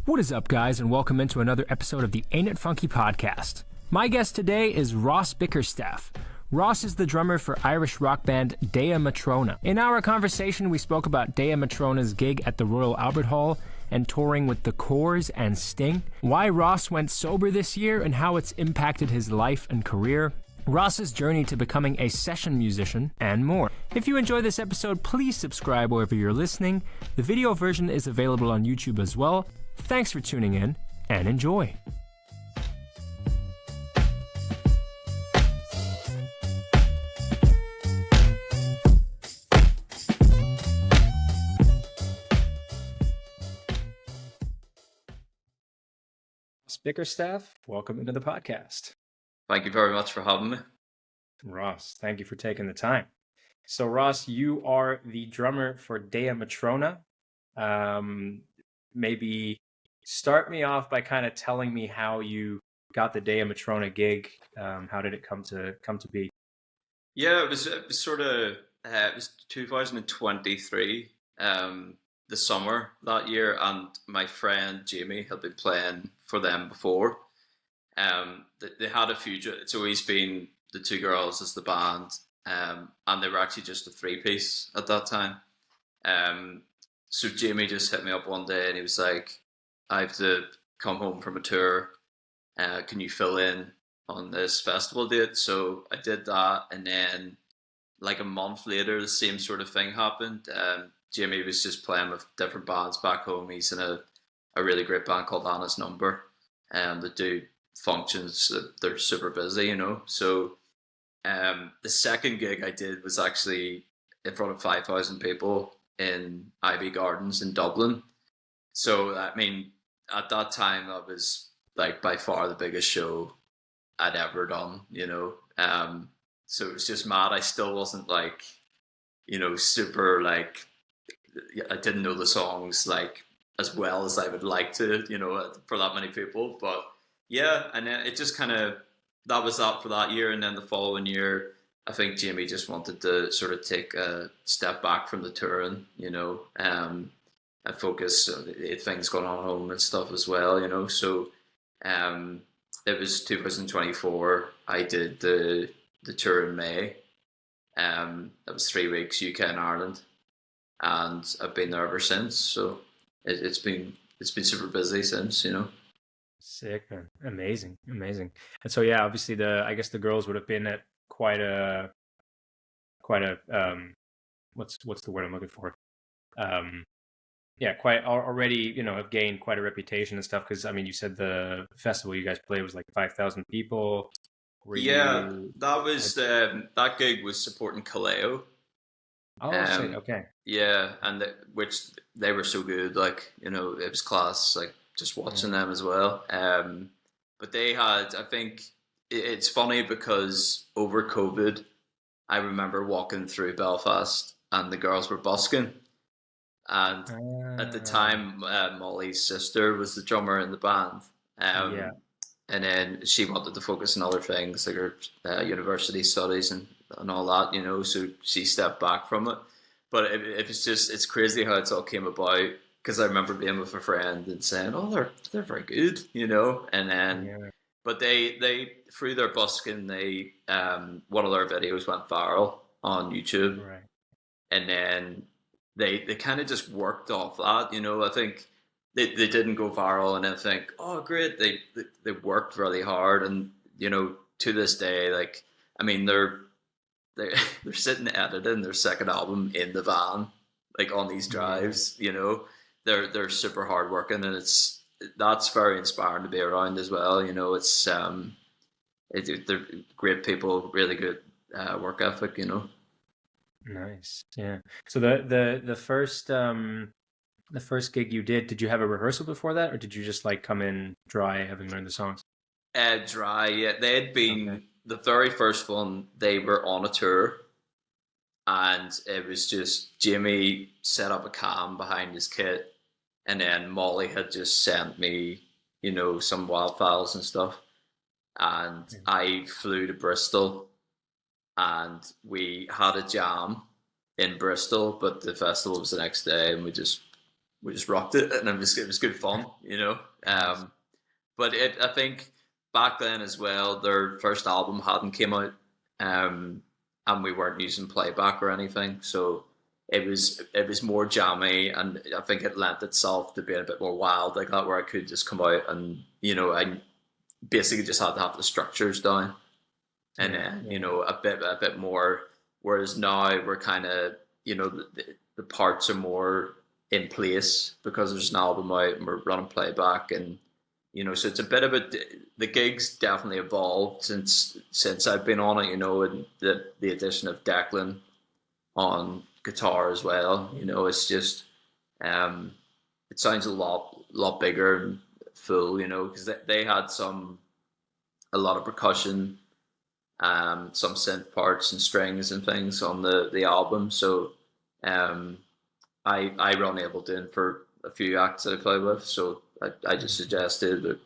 What is up, guys, and welcome into another episode of the Ain't It Funky podcast. My guest today is Ross Bickerstaff. Ross is the drummer for Irish rock band Dea Matrona. In our conversation, we spoke about Dea Matrona's gig at the Royal Albert Hall and touring with The Corrs and Sting, why Ross went sober this year and how it's impacted his life and career, Ross's journey to becoming a session musician, and more. If you enjoy this episode, please subscribe wherever you're listening. The video version is available on YouTube as well. Thanks for tuning in, and enjoy. Ross Bickerstaff, welcome into the podcast. Thank you very much for having me. Ross, thank you for taking the time. So Ross, you are the drummer for Dea Matrona. Maybe start me off by kind of telling me how you got the Dea Matrona gig. How did it come to be? Yeah, it was 2023, the summer that year, and my friend Jamie had been playing for them before. They had a few. It's always been the two girls as the band, and they were actually just a three-piece at that time. So Jamie just hit me up one day, and he was like, "I have to come home from a tour. Can you fill in on this festival date?" So I did that, and then like a month later, the same sort of thing happened. Jamie was just playing with different bands back home. He's in a really great band called Anna's Number, that do functions. They're super busy, you know. So the second gig I did was actually in front of 5,000 people in Ivy Gardens in Dublin. So I mean, at that time, that was like by far the biggest show I'd ever done, you know. So it was just mad. I still wasn't like, you know, super like, I didn't know the songs like as well as I would like to, you know, for that many people. But yeah, and then it just kind of, that was that for that year. And then the following year, I think Jamie just wanted to sort of take a step back from the touring, you know, and focus on things going on at home and stuff as well, you know. So it was 2024. I did the tour in May. That was 3 weeks, UK and Ireland, and I've been there ever since. So it's been super busy since, you know. Sick, man. Amazing. And so yeah, obviously I guess the girls would have been at quite a what's the word I'm looking for? Yeah, quite already, you know, have gained quite a reputation and stuff. Because I mean, you said the festival you guys played was like 5,000 people. That was that gig was supporting Kaleo. Oh, shit, okay. Yeah, and which they were so good, like, you know, it was class, like just watching them as well. But they had, I think, it's funny because over COVID, I remember walking through Belfast and the girls were busking. And at the time, Molly's sister was the drummer in the band. And then she wanted to focus on other things like her university studies and all that, you know, so she stepped back from it. But it was just, it's crazy how it all came about, because I remember being with a friend and saying, "Oh, they're very good," you know, and then, but they through their busking, they one of their videos went viral on YouTube, right. And then they kind of just worked off that, you know. I think they didn't go viral and then think, "Oh, great," they worked really hard, and you know, to this day, like, I mean, they're sitting editing their second album in the van, like on these drives, you know. They're super hardworking, and that's very inspiring to be around as well. You know, it's they're great people, really good work ethic. You know. Nice, yeah. So the first gig you did you have a rehearsal before that, or did you just like come in dry, having learned the songs? Dry. Yeah, they had been the very first one. They were on a tour, and it was just Jimmy set up a cam behind his kit. And then Molly had just sent me, you know, some wild files and stuff. And I flew to Bristol, and we had a jam in Bristol, but the festival was the next day, and we just rocked it, and it was good fun, you know. Nice. But I think back then as well, their first album hadn't came out, and we weren't using playback or anything, so it was more jammy, and I think it lent itself to being a bit more wild like that, where I could just come out and I basically just had to have the structures down, and then a bit more. Whereas now we're kind of the parts are more in place because there's an album out and we're running playback, and so it's a bit of the gigs definitely evolved since I've been on it, and the addition of Declan on guitar as well. It's just it sounds a lot bigger and full, because they had a lot of percussion, some synth parts and strings and things on the album. So I run Ableton for a few acts that I play with. So I just suggested that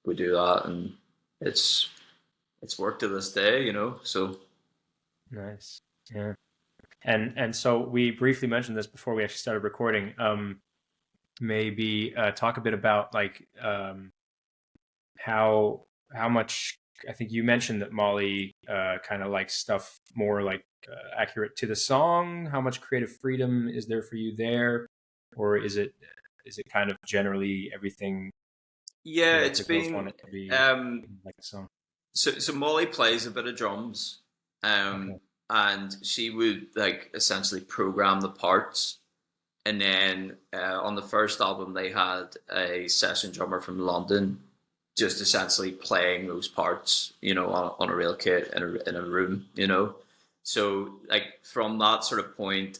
we do that, and it's worked to this day, So Nice. Yeah. And so we briefly mentioned this before we actually started recording. Maybe talk a bit about like how much. I think you mentioned that Molly kind of likes stuff more like accurate to the song. How much creative freedom is there for you there, or is it kind of generally everything? yeah, The it's girls want been it to be like the song. so Molly plays a bit of drums, Okay. and she would like essentially program the parts. And then on the first album, they had a session drummer from London, just essentially playing those parts, on a real kit in a room, So like from that sort of point,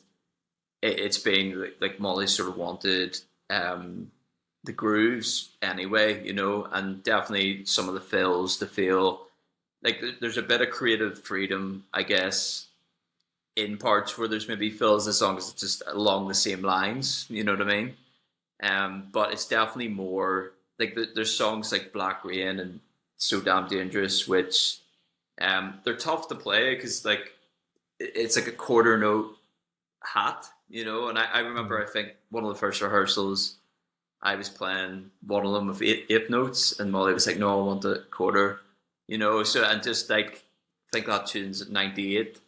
it's been like Molly sort of wanted the grooves anyway, and definitely some of the fills to feel like there's a bit of creative freedom, I guess, in parts where there's maybe fills as long as it's just along the same lines, you know what I mean? But it's definitely more like there's songs like Black Rain and So Damn Dangerous, which they're tough to play because like it's like a quarter note hat, And I remember, Mm. I think one of the first rehearsals, I was playing one of them with eight notes, and Molly was like, "No, I want a quarter," So and just like I think that tune's at 98,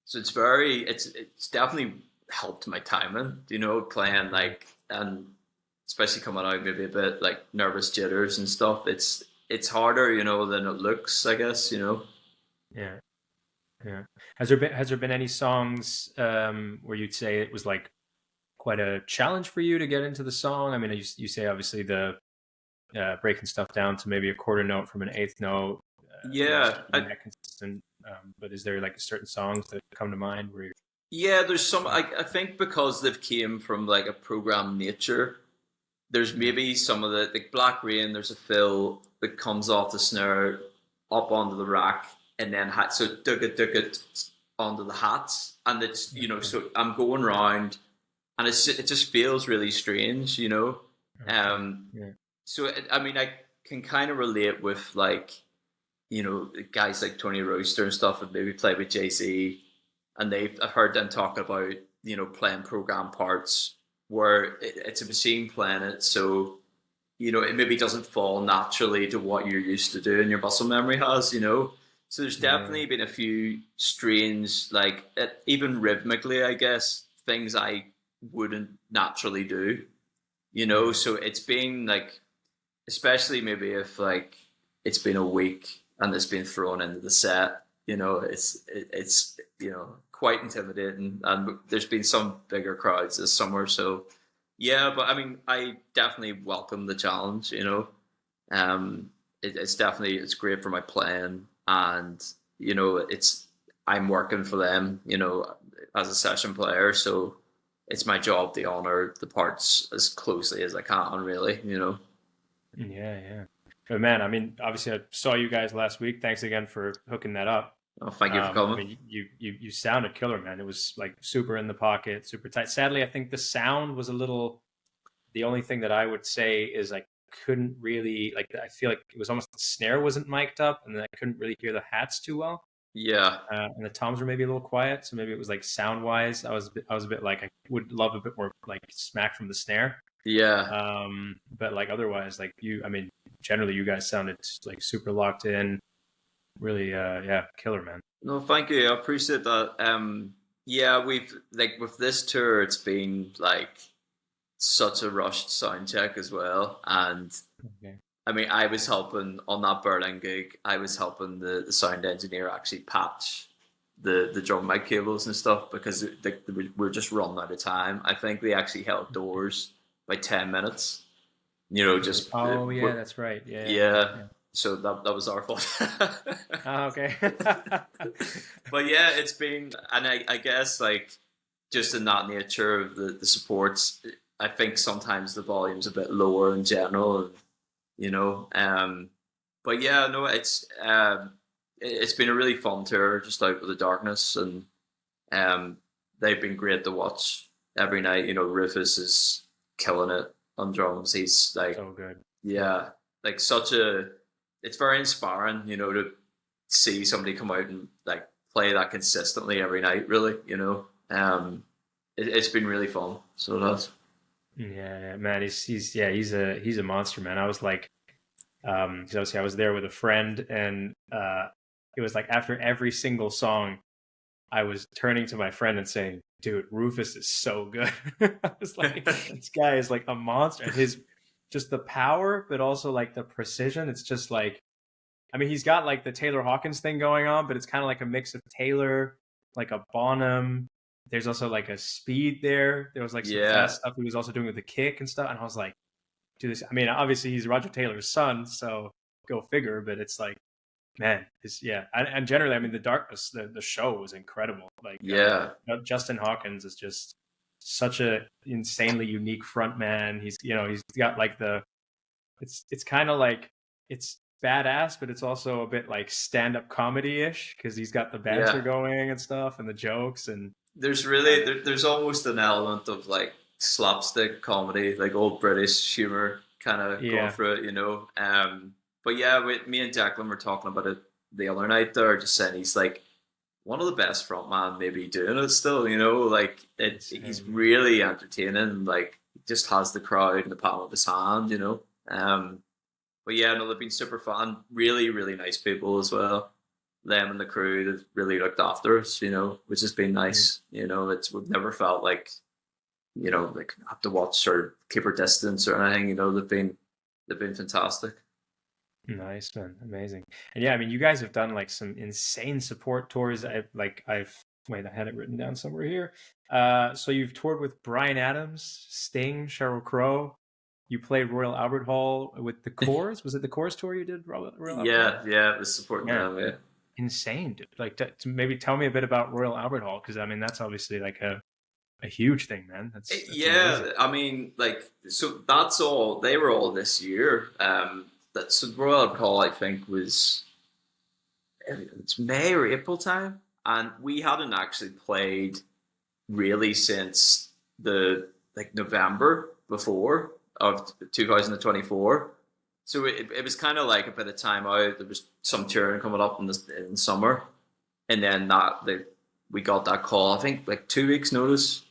so it's definitely helped my timing, playing like, and especially coming out maybe a bit like nervous jitters and stuff. It's harder, than it looks, I guess. Yeah. Yeah. Has there been any songs where you'd say it was like quite a challenge for you to get into the song? I mean, you say obviously the breaking stuff down to maybe a quarter note from an eighth note, Yeah, just being that consistent. But is there like certain songs that come to mind where you're, yeah. There's some. I think because they've came from like a program nature. There's yeah, maybe some of the like Black Rain. There's a fill that comes off the snare up onto the rack, and then so dug it onto the hats, and it's okay, So I'm going round, and it just feels really strange. okay, Um, yeah, so I mean, I can kind of relate with like guys like Tony Roaster and stuff that maybe play with Jay-Z, and I've heard them talk about playing program parts where it's a machine playing it, so it maybe doesn't fall naturally to what you're used to doing, your muscle memory has. So there's yeah, definitely been a few strange, like even rhythmically, I guess, things I wouldn't naturally do. yeah, So it's been like, especially maybe if like it's been a week and it's been thrown into the set, it's quite intimidating, and there's been some bigger crowds this summer, so yeah. But I mean, I definitely welcome the challenge. It's great for my playing, and it's I'm working for them, as a session player, so it's my job to honor the parts as closely as I can, really. yeah, yeah. But man, I mean, obviously I saw you guys last week. Thanks again for hooking that up. Oh, thank you for I coming. mean, you sounded killer, man. It was like super in the pocket, super tight. Sadly, I think the sound was a little. The only thing that I would say is I couldn't really like. I feel like it was almost the snare wasn't mic'd up, and then I couldn't really hear the hats too well. Yeah. and the toms were maybe a little quiet, so maybe it was like sound wise. I was a bit like I would love a bit more like smack from the snare. Yeah. But like otherwise, like I mean, generally you guys sounded like super locked in, really, yeah, killer, man. No, thank you. I appreciate that. Yeah, we've like with this tour, it's been like such a rushed sound check as well. And Okay. I mean, I was helping on that Berlin gig. I was helping the sound engineer actually patch the drum mic cables and stuff because we're just running out of time. I think they actually held doors by 10 minutes. You know, Really? just Oh yeah, that's right. Yeah, yeah, yeah. yeah. So that was our fault. Ah, okay. But yeah, it's been, and I guess like just in that nature of the supports, I think sometimes the volume's a bit lower in general, you know. But yeah, no, it's been a really fun tour, just out with the darkness, and um, they've been great to watch every night. You know, Rufus is killing it on drums. He's like, So good. yeah, like such a. It's very inspiring, you know, to see somebody come out and like play that consistently every night. Really, you know, it's been really fun. So that's Yeah, yeah, man, he's a monster, man. I was like, 'cause obviously I was there with a friend, and it was like after every single song, I was turning to my friend and saying, "Dude, Rufus is so good." I was like, "This guy is like a monster." And his just the power, but also like the precision. It's just like, I mean, he's got like the Taylor Hawkins thing going on, but it's kind of like a mix of Taylor, like a Bonham. There's also like a speed there. There was like some yeah, fast stuff he was also doing with the kick and stuff. And I was like, dude, this. I mean, obviously he's Roger Taylor's son, so go figure. But it's like, man, it's yeah. And generally, I mean, the darkness, the show was incredible. Like yeah, Justin Hawkins is just such a insanely unique front man. He's got like it's kind of like it's badass, but it's also a bit like stand-up comedy-ish because he's got the banter yeah. going and stuff and the jokes and There's uh, really there's almost an element of like slapstick comedy, like old British humor, kind of going yeah, through it, you know. But yeah, with me and Jacqueline were talking about it the other night. There, just saying he's like one of the best frontman maybe doing it still, you know. Like he's insane. really entertaining. Like he just has the crowd in the palm of his hand, you know. But yeah, no, they've been super fun. Really, really nice people as well. Them and the crew, they've really looked after us, you know, which has been Mm. nice. You know, it's we've never felt like, you know, like have to watch or keep our distance or anything. You know, they've been fantastic. Nice, man, amazing. And yeah, I mean, you guys have done like some insane support tours. I've wait, I had it written down somewhere here. So you've toured with Brian Adams, Sting, Sheryl Crow. You played Royal Albert Hall with the Coors. Was it the Coors tour you did, Royal Albert Hall? Yeah, yeah, it was supporting Man, them. Yeah, insane, dude. Like, to maybe tell me a bit about Royal Albert Hall, because I mean that's obviously like a huge thing, man. That's amazing. yeah. I mean, like, so that's all. They were all this year. That's so Royal Call. I think was it's May or April time, and we hadn't actually played really since the like November before of 2024. So it was kind of like a bit of time out. There was some touring coming up in summer, and then we got that call. I think like 2 weeks notice,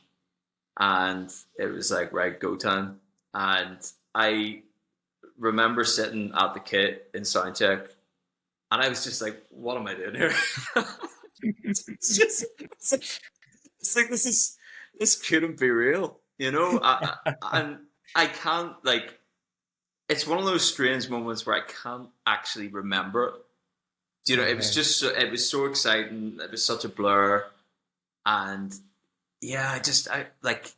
and it was like right go time. And I remember sitting at the kit in soundcheck, and I was just like, "What am I doing here?" it's just it's like this couldn't be real, you know. And I can't like. It's one of those strange moments where I can't actually remember it. You know, it was Okay. just it was so exciting. It was such a blur, and yeah, I like.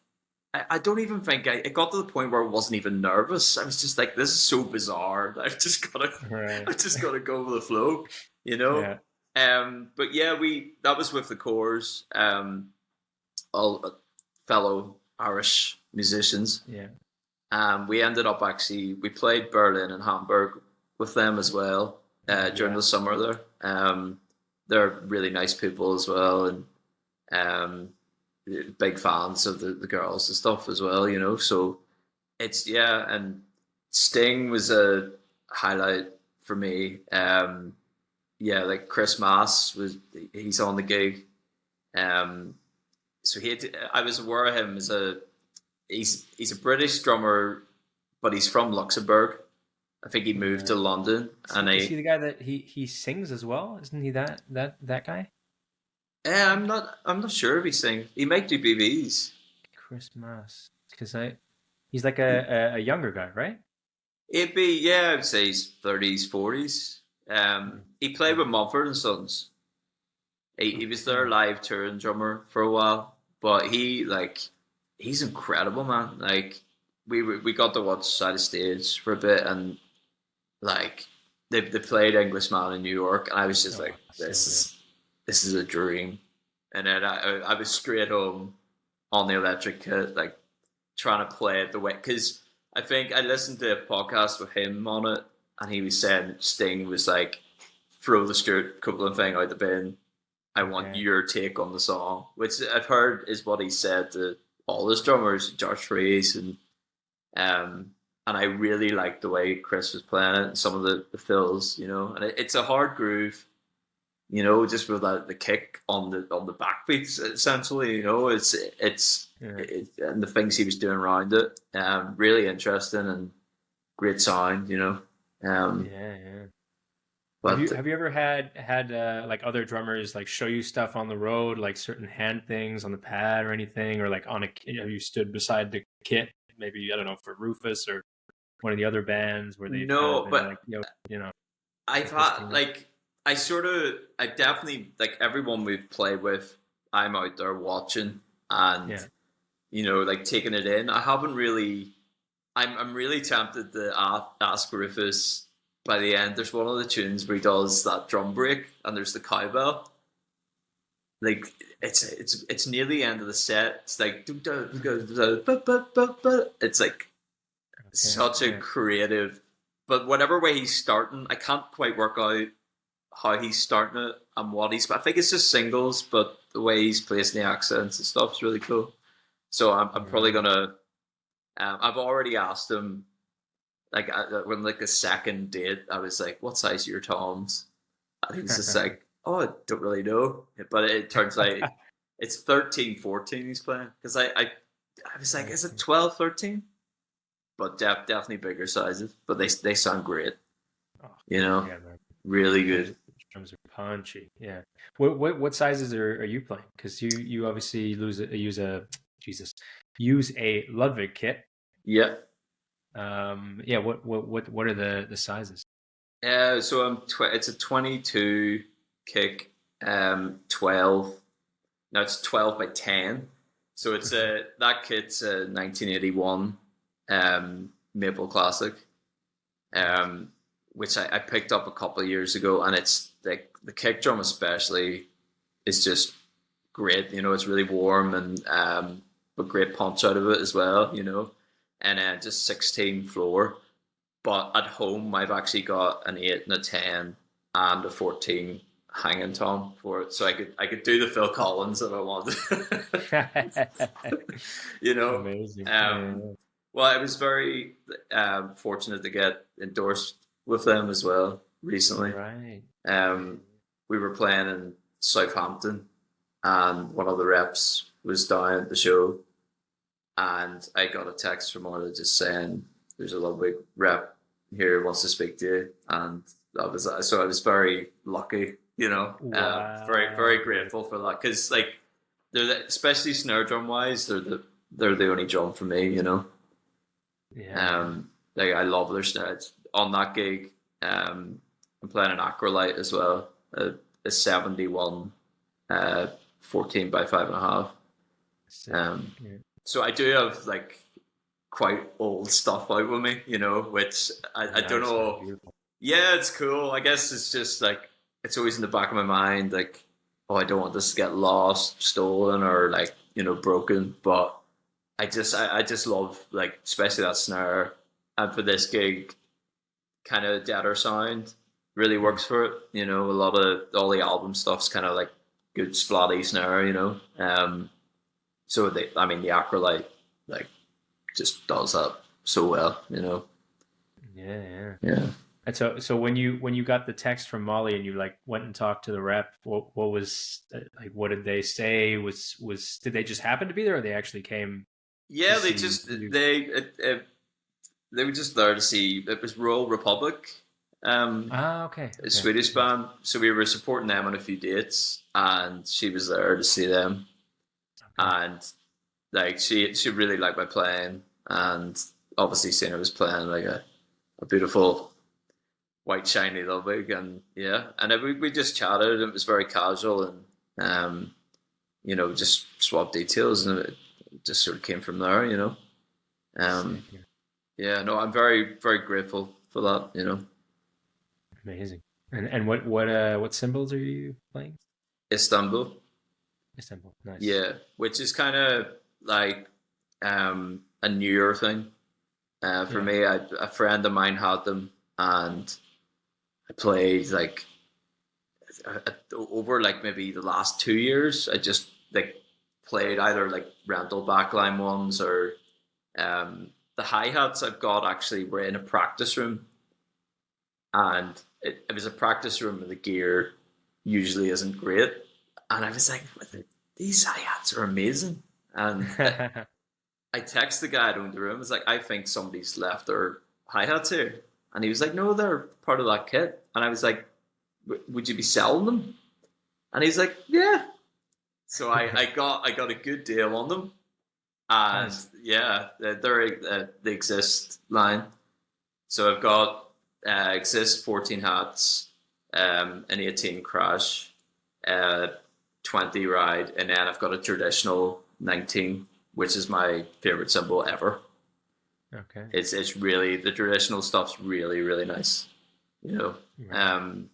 I don't even think it got to the point where I wasn't even nervous. I was just like, this is so bizarre. Right. I've just gotta go with the flow, you know. Yeah. But yeah, we that was with the Coors, all fellow Irish musicians. Yeah. We ended up actually we played Berlin and Hamburg with them as well during Yeah. the summer there. They're really nice people as well, and um, big fans of the girls and stuff as well. You know, so it's yeah, and Sting was a highlight for me. yeah, like Chris Mass he's on the gig. Um, so I was aware of him as he's a British drummer, but he's from Luxembourg. I think he moved to London, and Is he the guy that he sings as well? Isn't he that guy? I'm not sure if he sings. He might do BBs. Chris Mass, because he's like a younger guy, right? It'd be yeah, I'd say he's 30s, 40s. He played with Mumford and Sons. He was their live touring drummer for a while, but he's incredible, man. Like we got to watch side of stage for a bit, and like they played Englishman in New York, and I was just like, this is a dream. And then I was straight home on the electric kit, like trying to play it the way, because I think I listened to a podcast with him on it, and he was saying Sting was like, throw the Stuart Copeland thing out the bin. I want your take on the song, which I've heard is what he said to all his drummers, Josh Freese, and I really liked the way Chris was playing it and some of the fills, you know, and it's a hard groove, you know, just with the kick on the backbeats essentially, you know, it's and the things he was doing around it, really interesting and great sound, you know. But have you ever had like other drummers like show you stuff on the road, like certain hand things on the pad or anything, or like you stood beside the kit, maybe I don't know, for Rufus or one of the other bands where they've no, been but like you know I've had like I definitely like everyone we've played with, I'm out there watching and you know, like taking it in. I haven't really. I'm really tempted to ask Rufus. By the end, there's one of the tunes where he does that drum break, and there's the cowbell. Like it's near the end of the set. It's like it's like such a creative. But whatever way he's starting, I can't quite work out how he's starting it and what he's. I think it's just singles, but the way he's placing the accents and stuff is really cool. So I'm probably gonna. I've already asked him. Like when like the second date, I was like, "What size are your toms?" And he was just like, "Oh, I don't really know." But it turns out it's 13, 14 he's playing. Because I was like, "Is it 12, 13?" But definitely bigger sizes. But they sound great. You know, really good. Drums are punchy. Yeah. What sizes are you playing? Because you obviously use a Ludwig kit. Yeah. What are the sizes? So it's a 22 kick, 12. Now it's 12 by 10. So it's that kit's a 1981 Maple Classic, which I picked up a couple of years ago, and it's like the kick drum especially is just great. You know, it's really warm and but great punch out of it as well. You know. And then just 16 floor. But at home, I've actually got an 8 and a 10 and a 14 hanging tom for it. So I could do the Phil Collins if I wanted. You know? Amazing. Well, I was very fortunate to get endorsed with them as well recently. Right. We were playing in Southampton, and one of the reps was down at the show. And I got a text from her just saying, "There's a lovely rep here wants to speak to you," and I was very lucky, you know. Wow. Very very grateful for that, because like especially snare drum wise, they're the only drum for me, you know. Yeah. Like I love their snares. On that gig, I'm playing an Acrolite as well, a 71, 14 by 5.5. So I do have like quite old stuff out with me, you know, which I don't know. Beautiful. Yeah, it's cool. I guess it's just like, it's always in the back of my mind, like, oh, I don't want this to get lost, stolen, or like, you know, broken. But I just love, like, especially that snare. And for this gig, kind of deader sound really works for it. You know, all the album stuff's kind of like good splatty snare, you know. So the Acrolite like just does that so well, you know. Yeah. And so when you got the text from Molly and you like went and talked to the rep, what was like? What did they say? Did they just happen to be there, or they actually came to Yeah, see you? they were just there to see. It was Royal Republic, Ah, okay, a okay, Swedish nice. band. So we were supporting them on a few dates, and she was there to see them. Okay. And like she really liked my playing, and obviously seeing I was playing like a beautiful white shiny Ludwig, and yeah, and we just chatted. And it was very casual, and just swapped details, and it just sort of came from there. Um, Sick. Yeah. yeah, no, I'm very very grateful for that. Amazing. And what symbols are you playing? Istanbul, Istanbul. Nice. yeah, which is kind of like a New Year thing. For Yeah. me, a friend of mine had them, and I played like over like maybe the last 2 years. I just like played either like rental backline ones or the hi hats I've got actually were in a practice room, and it was a practice room and the gear usually isn't great, and I was like, these hi hats are amazing, and I text the guy that owned the room. It's like, I think somebody's left their hi hats here, and he was like, no, they're part of that kit, and I was like, would you be selling them? And he's like, yeah. So I got a good deal on them, and Nice. yeah, they're the Exist line. So I've got Exist 14 hats, an 18 crash, uh, 20 ride, and then I've got a traditional 19, which is my favorite symbol ever. Okay. It's really the traditional stuff's really really nice. You know, Right. um,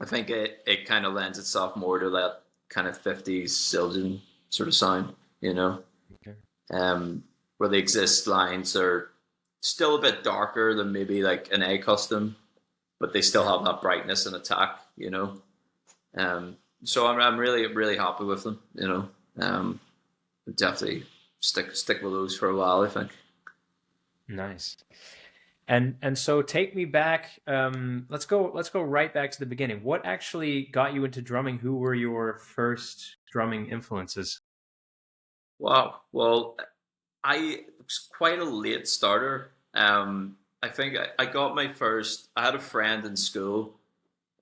I think it kind of lends itself more to that kind of 50s Siljan sort of sound. You know, Okay. where the Exist lines are still a bit darker than maybe like an A custom, but they still Yeah. have that brightness and attack. So I'm really really happy with them. Definitely stick with those for a while, I think. Nice. And so take me back. Let's go right back to the beginning. What actually got you into drumming? Who were your first drumming influences? Wow. Well, I was quite a late starter. I think I got my first. I had a friend in school,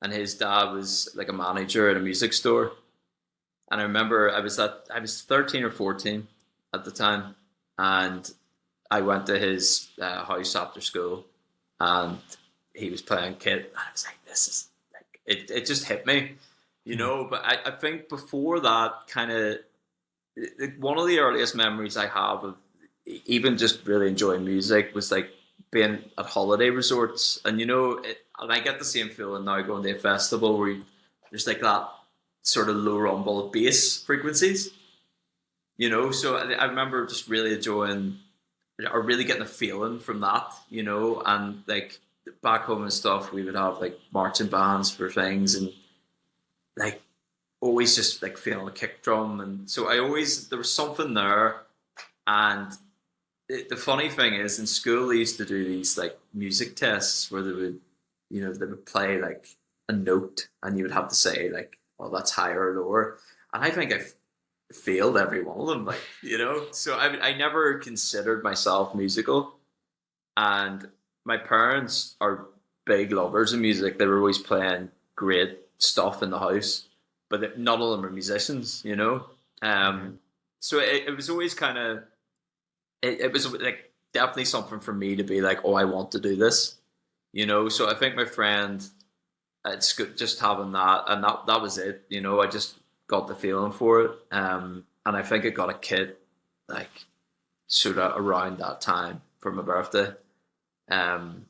and his dad was like a manager at a music store. And I remember I was 13 or 14 at the time, and I went to his house after school, and he was playing kit, and I was like, "This is like it." It just hit me. Hmm. But I think before that, kind of one of the earliest memories I have of even just really enjoying music was like being at holiday resorts, and and I get the same feeling now going to a festival where there's like that sort of low rumble bass frequencies. So I remember just really enjoying or really getting a feeling from that. And like back home and stuff, we would have like marching bands for things, and like always just like feeling a kick drum, and so there was something there. And the funny thing is, in school they used to do these like music tests where they would play like a note, and you would have to say like, "Well, that's higher or lower." And I think I failed every one of them, So I never considered myself musical, and my parents are big lovers of music. They were always playing great stuff in the house, but not all of them are musicians. Right. Um, so it was always kind of it was like definitely something for me to be like, oh, I want to do this. So I think my friend, it's good just having that, and that was it. I just got the feeling for it, and I think I got a kit like sort of around that time for my birthday. Um,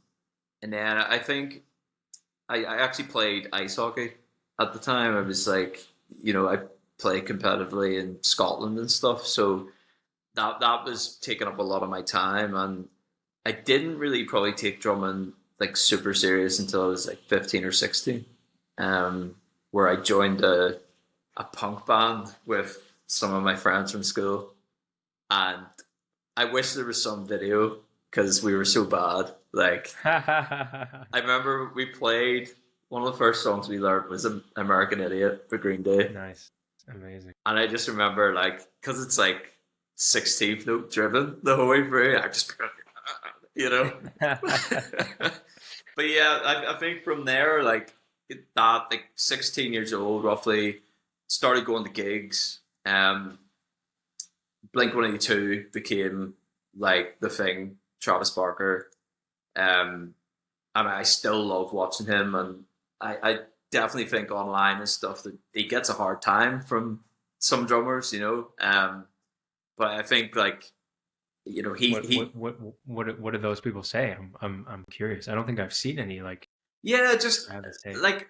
and then I think I actually played ice hockey at the time. I was like, I played competitively in Scotland and stuff, so that was taking up a lot of my time, and I didn't really probably take drumming like super serious until I was like 15 or 16, where I joined a punk band with some of my friends from school, and I wish there was some video because we were so bad. Like, I remember we played one of the first songs we learned was American Idiot for Green Day. Nice. Amazing. And I just remember, like, because it's like 16th note driven the whole way through, I just, you know. But yeah, I think from there, like, that, like, 16 years old, roughly, started going to gigs. Blink-182 became, like, the thing, Travis Barker. And I still love watching him, and I definitely think online and stuff that he gets a hard time from some drummers, you know. But I think, like, you know, what do those people say? I'm curious. I don't think I've seen any like. Yeah, just say. like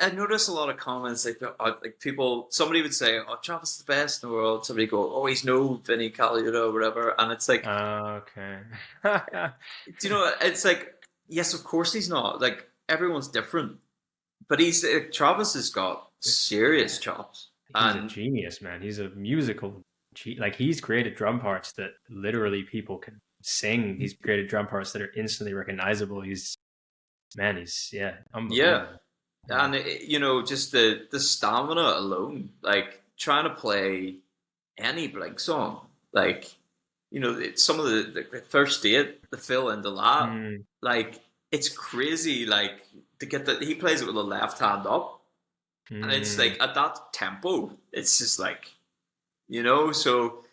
I notice a lot of comments like people. Somebody would say, "Oh, Travis is the best in the world." Somebody go, "Oh, he's no Vinny Colaiuta or whatever," and it's like, okay. do you know? It's like, yes, of course he's not. Like, everyone's different, but Travis has got serious chops. He's a genius, man. He's a musical. Like, he's created drum parts that literally people can sing. He's created drum parts that are instantly recognizable. He's unbelievable. Yeah. And you know, just the stamina alone, like trying to play any Blink song, like, you know, some of the first date, the fill in the lap, like, it's crazy. Like, to get that, he plays it with the left hand up, and it's like at that tempo, it's just like, you know. So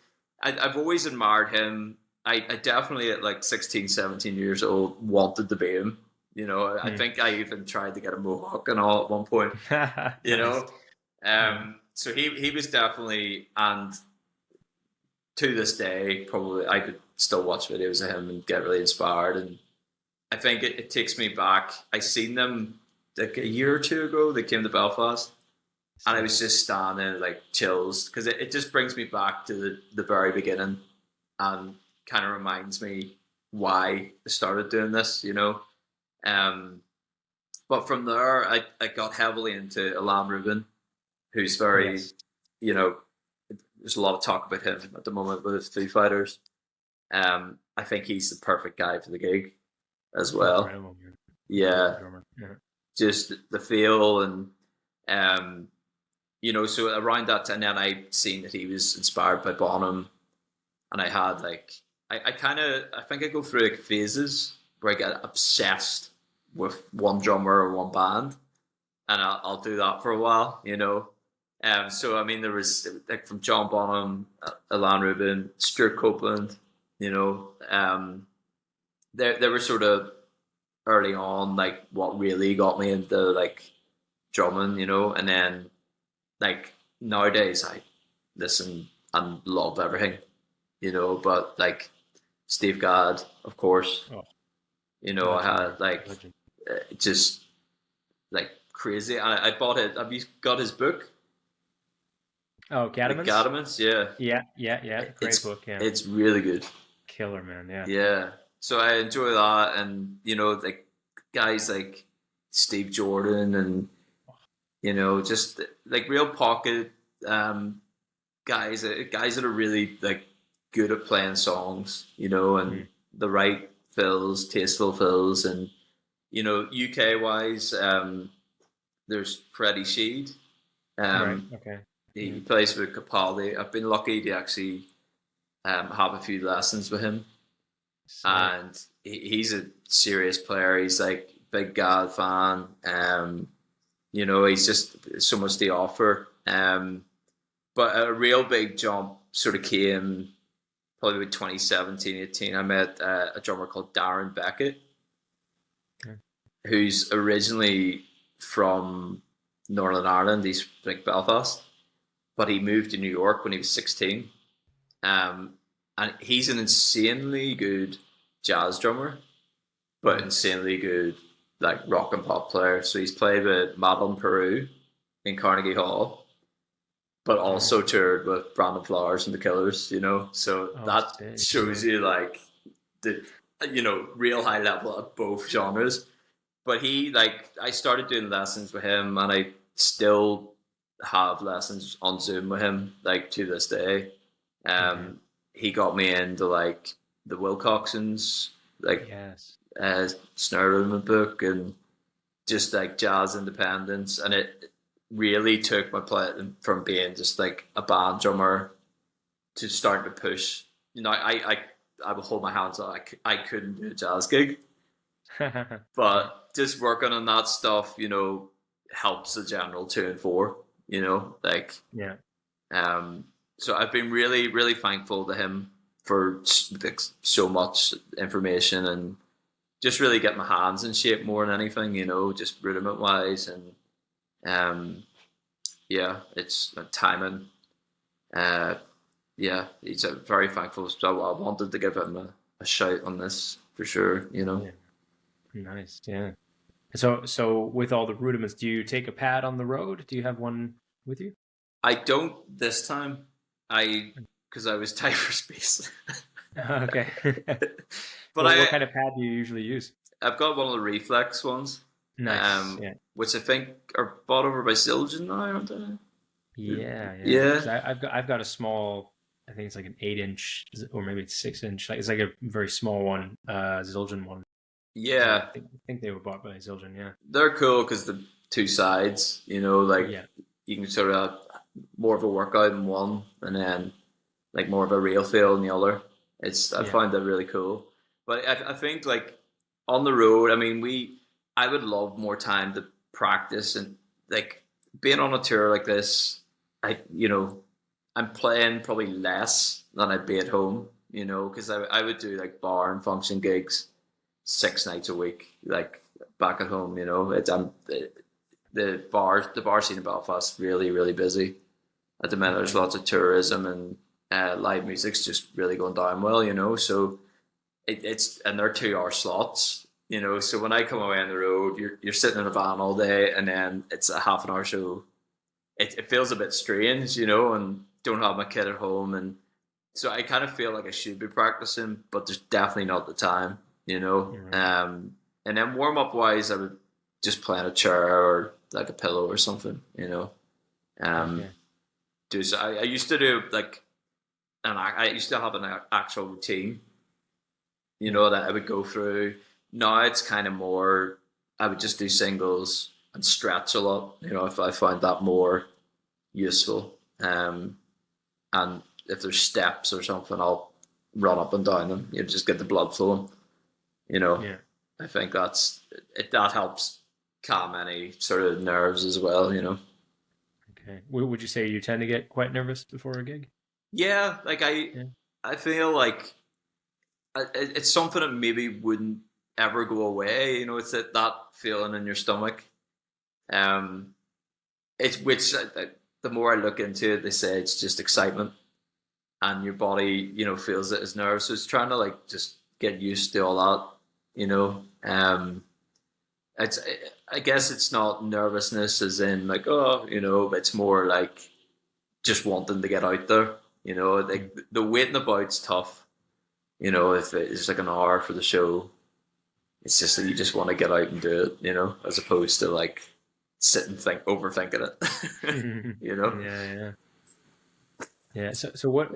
I've always admired him. I definitely at like 16, 17 years old wanted to be him. You know, I think I even tried to get a mohawk and all at one point. You know, so he was definitely, and to this day, probably I could still watch videos of him and get really inspired. And I think it takes me back. I seen them like a year or two ago. They came to Belfast, and I was just standing like chills, because it just brings me back to the very beginning, and kind of reminds me why I started doing this. You know. But from there, I got heavily into Alan Rubin, who's very, you know, there's a lot of talk about him at the moment with Foo Fighters. I think he's the perfect guy for the gig as well. Yeah. Just the feel, and, you know, so around that time, then I seen that he was inspired by Bonham, and I had like, I think I go through like phases where I get obsessed with one drummer or one band, and I'll do that for a while, you know. So I mean, there was like from John Bonham, Alan Rubin, Stuart Copeland, you know. They were sort of early on, like, what really got me into like drumming, you know. And then like nowadays I listen and love everything, you know. But like Steve Gadd, of course. You know, I had like just like crazy. I bought it. Have you got his book? Oh, Gadamans? Gadamans, yeah. Yeah. Great book, yeah. It's really good. Killer, man, yeah. Yeah. So I enjoy that, and, you know, like guys like Steve Jordan, and, you know, just like real pocket guys that are really like good at playing songs, you know, and the right fills, tasteful fills. And, you know, UK wise, there's Freddie Sheed. Right. Okay. He plays with Capaldi. I've been lucky to actually have a few lessons with him. And he's a serious player. He's like big Gadd fan. You know, he's just so much to offer. But a real big jump sort of came probably about 2017, 18. I met a drummer called Darren Beckett, who's originally from Northern Ireland. He's like Belfast, but he moved to New York when he was 16. And he's an insanely good jazz drummer, but insanely good like rock and pop player. So he's played with Madeline Peru in Carnegie Hall, but also toured with Brandon Flowers and the Killers, you know. So that shows you like the, you know, real high level at both genres. But he, like, I started doing lessons with him, and I still have lessons on Zoom with him, like, to this day. He got me into like the Wilcoxons, like Yes. Snare Movement book, and just like jazz independence, and it really took my play from being just like a band drummer to starting to push. You know, I would hold my hands up. I couldn't do a jazz gig, Yeah. but just working on that stuff, helps the general 2 and 4. Like Yeah. um. So I've been really, really thankful to him for like so much information and just really get my hands in shape more than anything. Just rudiment wise, and um, yeah, it's timing. Uh, yeah, he's very thankful. So I wanted to give him a shout on this for sure. Yeah. Nice. Yeah. So with all the rudiments, do you take a pad on the road? Do you have one with you? I don't this time. Because I was tight for space. Okay. But What kind of pad do you usually use? I've got one of the reflex ones, Nice. Yeah. which I think are bought over by Zildjian now, aren't they? Yeah. Yeah. Yeah, 'Cause I've got a small. I think it's like an 8 inch, or maybe it's 6 inch. Like it's like a very small one, Zildjian one. yeah. I think they were bought by Zildjian. Yeah. They're cool because the two sides, like Yeah. you can sort of more of a workout in one, and then like more of a real feel in the other. I Yeah. find that really cool. But I think like on the road, I mean, I would love more time to practice, and like being on a tour like this, I'm playing probably less than I'd be at home, because I would do like bar and function gigs 6 nights a week, like back at home. The bar scene in Belfast really, really busy at the minute. There's lots of tourism, and live music's just really going down well. So and they're 2 hour slots. So when I come away on the road, you're sitting in a van all day, and then it's a half an hour show. It feels a bit strange, and don't have my kid at home, and so I kind of feel like I should be practicing, but there's definitely not the time. Right. And then warm up wise, I would just play on a chair or like a pillow or something. Um, Okay. so I used to do like, and I used to have an actual routine, Yeah. that I would go through. Now it's kind of more, I would just do singles and stretch a lot. If I find that more useful. And if there's steps or something, I'll run up and down them. Just get the blood flowing. You know, Yeah. I think that helps calm any sort of nerves as well. Okay. Would you say you tend to get quite nervous before a gig? Yeah, like Yeah. I feel like it's something that maybe wouldn't ever go away. It's that feeling in your stomach. Um, it's which the more I look into it, they say it's just excitement, and your body, feels it as nerves. So it's trying to like just get used to all that. It's I guess it's not nervousness as in like, oh, but it's more like just wanting to get out there. Mm. Like the waiting about's tough. If it's like an hour for the show, it's just that you just want to get out and do it. As opposed to like sit and overthinking it. Yeah. Yeah. Yeah. So what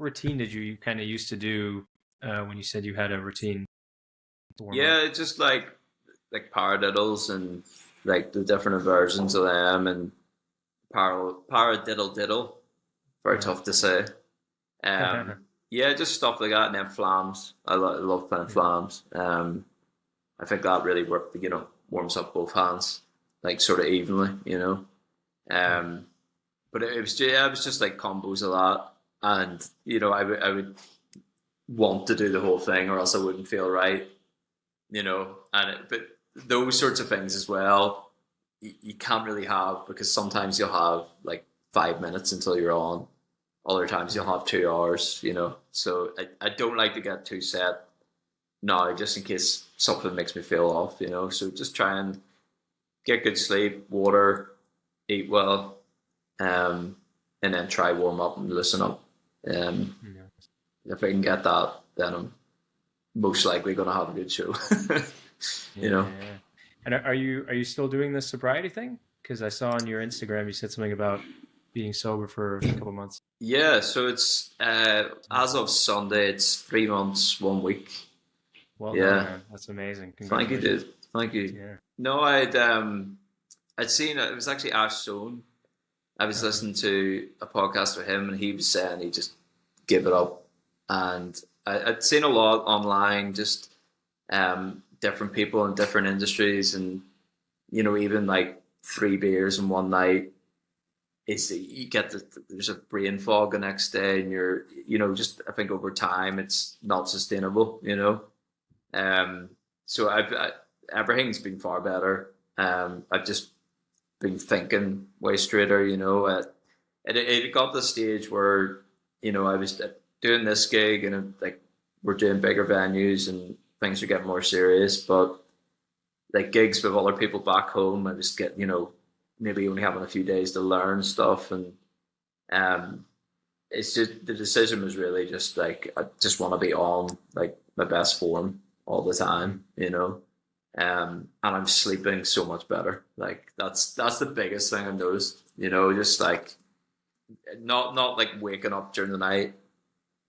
routine did you kind of used to do when you said you had a routine to warm up? Yeah, it's just like paradiddles and like the different versions of them, and paradiddle diddle. Very Uh-huh. tough to say. Yeah, just stuff like that, and then flams. I love playing Yeah. flams. I think that really warms up both hands, like sort of evenly. Yeah. Um, but it was just like combos a lot, and I would want to do the whole thing, or else I wouldn't feel right. But those sorts of things as well, you can't really have, because sometimes you'll have like 5 minutes until you're on. Other times you'll Right. have 2 hours. So I don't like to get too set now, just in case something makes me feel off. So just try and get good sleep, water, eat well, and then try warm up and loosen up. Um, Yeah. if I can get that, then I'm most likely going to have a good show. you Yeah. know. Yeah. And are you still doing the sobriety thing? Because I saw on your Instagram you said something about being sober for a couple months? Yeah, so it's as of Sunday, it's 3 months, 1 week. Well done, Yeah, man. That's amazing. thank you, Congratulations. dude. Thank you. Yeah. No, I'd seen it. It was actually Ash Stone. I was Uh-huh. listening to a podcast with him, and he was saying he just give it up. And I'd seen a lot online, just different people in different industries, and even like 3 beers in one night is you get there's a brain fog the next day, and you're just I think over time it's not sustainable. Um, so everything's been far better. I've just been thinking way straighter. It got to the stage where I was doing this gig, and like we're doing bigger venues and things are getting more serious, but like gigs with other people back home, I was getting maybe only having a few days to learn stuff, and um, it's just the decision was really just like I just want to be on like my best form all the Mhm. time. And I'm sleeping so much better. Like that's the biggest thing I've noticed. Just like not like waking up during the night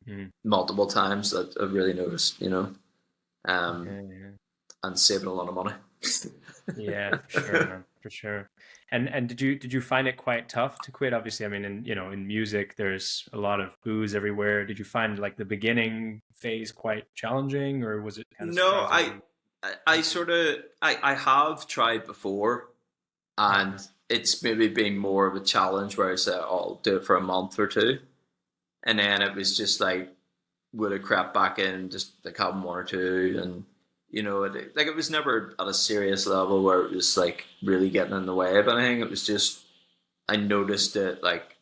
Mhm. multiple times that I've really noticed. Um, Okay, yeah. and saving a lot of money. Yeah, for sure, man, for sure. And did you find it quite tough to quit? Obviously, I mean, in music, there's a lot of booze everywhere. Did you find like the beginning phase quite challenging, or was it kind of No, surprisingly I easy? sort of I have tried before, and Uh-huh. it's maybe been more of a challenge where I said, oh, I'll do it for a month or two, and then it was just like would have crept back in, just like having one or two, and like it was never at a serious level where it was like really getting in the way of anything. It was just I noticed it like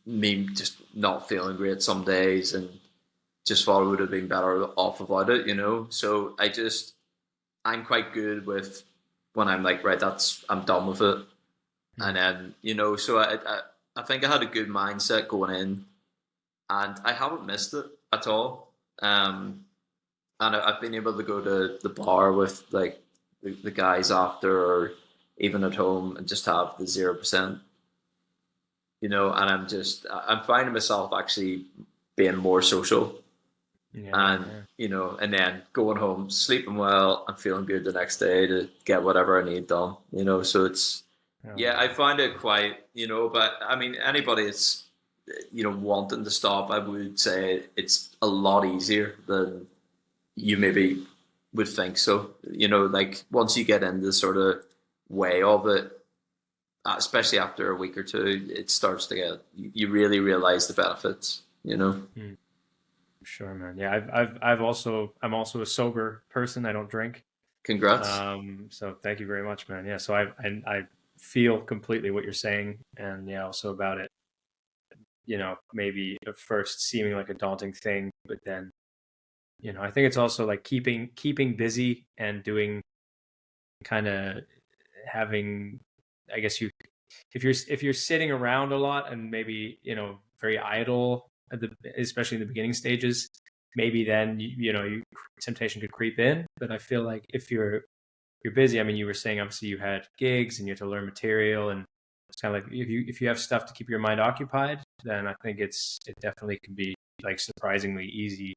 me just not feeling great some days, and just thought it would have been better off without it. So I'm quite good with when I'm like, right, I'm done with it. And Mhm. then, so I think I had a good mindset going in, and I haven't missed it at all. And I've been able to go to the bar with like the guys after, or even at home, and just have the 0%. And I'm finding myself actually being more social, Yeah, and yeah. and then going home, sleeping well, and feeling good the next day to get whatever I need done. So it's Oh yeah, I man. find it quite but I mean anybody that's wanting to stop, I would say it's a lot easier than you maybe would think. So like once you get into the sort of way of it, especially after a week or two, it starts to get you really realize the benefits. Mm, sure, man. Yeah, I'm also a sober person. I don't drink. Congrats. So thank you very much, man. Yeah, so I feel completely what you're saying, and yeah, also about it. Maybe at first seeming like a daunting thing, but then I think it's also like keeping busy and doing kind of having, I guess if you're sitting around a lot and maybe very idle especially in the beginning stages, maybe then temptation could creep in. But I feel like if you're busy, I mean, you were saying obviously you had gigs and you had to learn material, and it's kind of like if you have stuff to keep your mind occupied, then I think it definitely can be like surprisingly easy,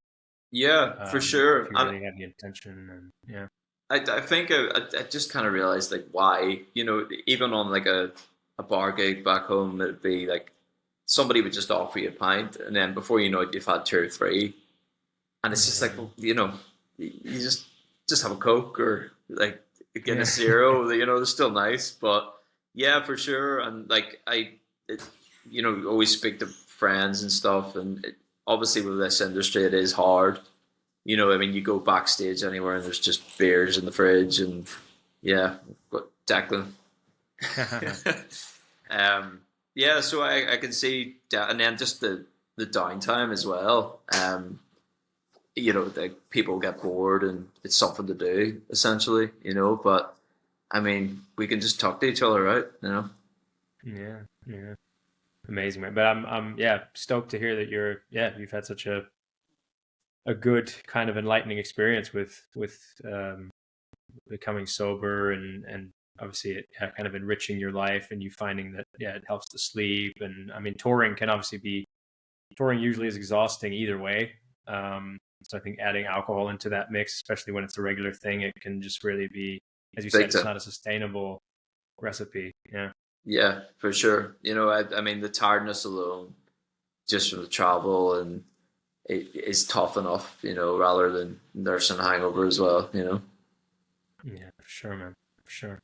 Yeah, for if sure. you And really have the intention. And yeah. I think I just kind of realized like why even on like a bar gig back home, it'd be like somebody would just offer you a pint, and then before you know it, you've had two or three, and it's just like, Yeah. well, you just have a Coke, or like a Yeah. Guinness Zero. It's still nice, but yeah, for sure. And like it, always speak to friends and stuff, and obviously with this industry, it is hard. I mean, you go backstage anywhere, and there's just beers in the fridge, and yeah, but Declan. um, yeah, so I can see that, and then just the downtime as well. The people get bored, and it's something to do essentially. But I mean, we can just talk to each other, right? Yeah. Yeah. Amazing, man. But I'm yeah, stoked to hear that you've had such a good kind of enlightening experience with becoming sober and obviously it kind of enriching your life, and you finding that it helps to sleep. And I mean, touring usually is exhausting either way. So I think adding alcohol into that mix, especially when it's a regular thing, it can just really be, as you said, Big it's time. not a sustainable recipe. Yeah. Yeah, for sure. I mean, the tiredness alone, just from the travel, and it is tough enough, rather than nursing a hangover as well. Yeah, for sure, man. For sure.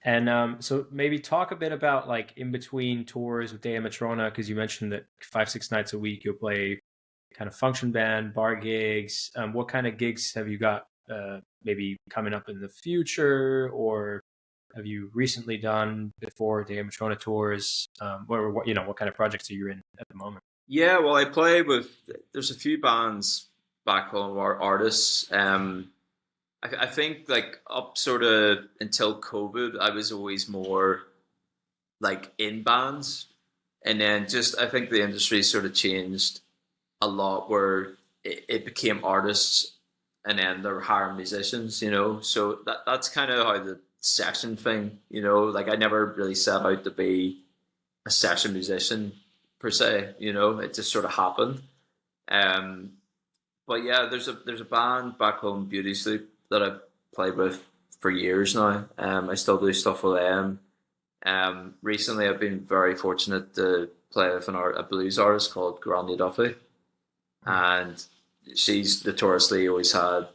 And so maybe talk a bit about like in between tours with Dea Matrona, because you mentioned that 5, 6 nights a week you'll play kind of function band, bar gigs. What kind of gigs have you got maybe coming up in the future, or have you recently done before Dea Matrona tours? Or what kind of projects are you in at the moment? Yeah, well, there's a few bands back home, or artists. I think like up sort of until COVID, I was always more like in bands. And then just, I think the industry sort of changed a lot where it became artists, and then they're hiring musicians. So that's kind of how the session thing, like I never really set out to be a session musician per se, it just sort of happened. Um, but yeah, there's a band back home, Beauty Sleep, that I've played with for years now. I still do stuff with them. Recently, I've been very fortunate to play with a blues artist called Granny Duffy, and she's notoriously always had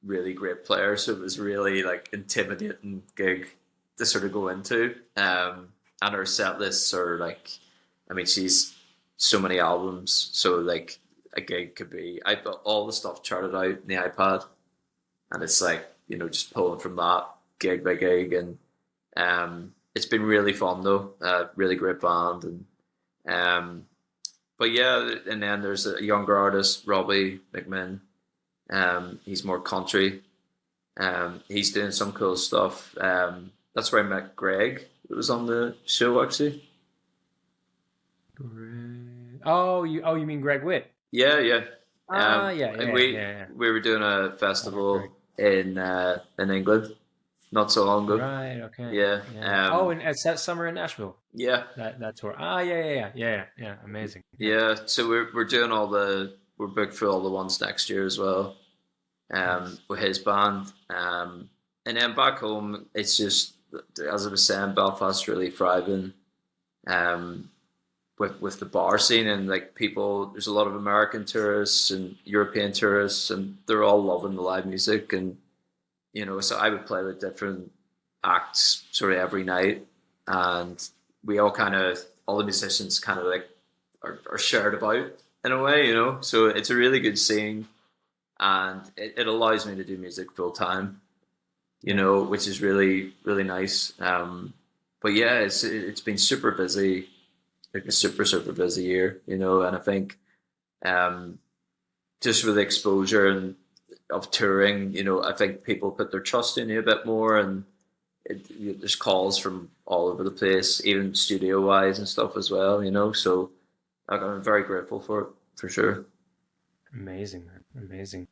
really great players. So it was really like intimidating gig to sort of go into. And her set lists are like, I mean, she's so many albums. So like a gig could be, I've got all the stuff charted out in the iPad, and it's like, just pulling from that gig by gig. And it's been really fun though, really great band. And but yeah, and then there's a younger artist, Robbie McMinn. He's more country. He's doing some cool stuff. That's where I met Greg, who was on the show actually. Oh, you mean Greg Witt? Yeah, yeah. Yeah, And yeah, we yeah, yeah. we were doing a I know Greg. festival in England not so long ago. Right. Okay. Yeah. Yeah. Oh, and it's that summer in Nashville. Yeah. That tour. Yeah. Amazing. Yeah. Yeah. So we're doing we're booked for all the ones next year as well. Nice. With his band. And then back home, it's just, as I was saying, Belfast really thriving. Um, with the bar scene, and like people, there's a lot of American tourists and European tourists, and they're all loving the live music. And so I would play with different acts sort of every night, and we all the musicians kind of like are shared about in a way. So it's a really good scene, and it allows me to do music full time, Yeah. which is really, really nice. But yeah, it's been super busy, like a super, super busy year, and I think um, just with the exposure and of touring, I think people put their trust in you a bit more, and there's calls from all over the place, even studio wise and stuff as well. So like, I'm very grateful for it, for sure. Amazing, man. Amazing.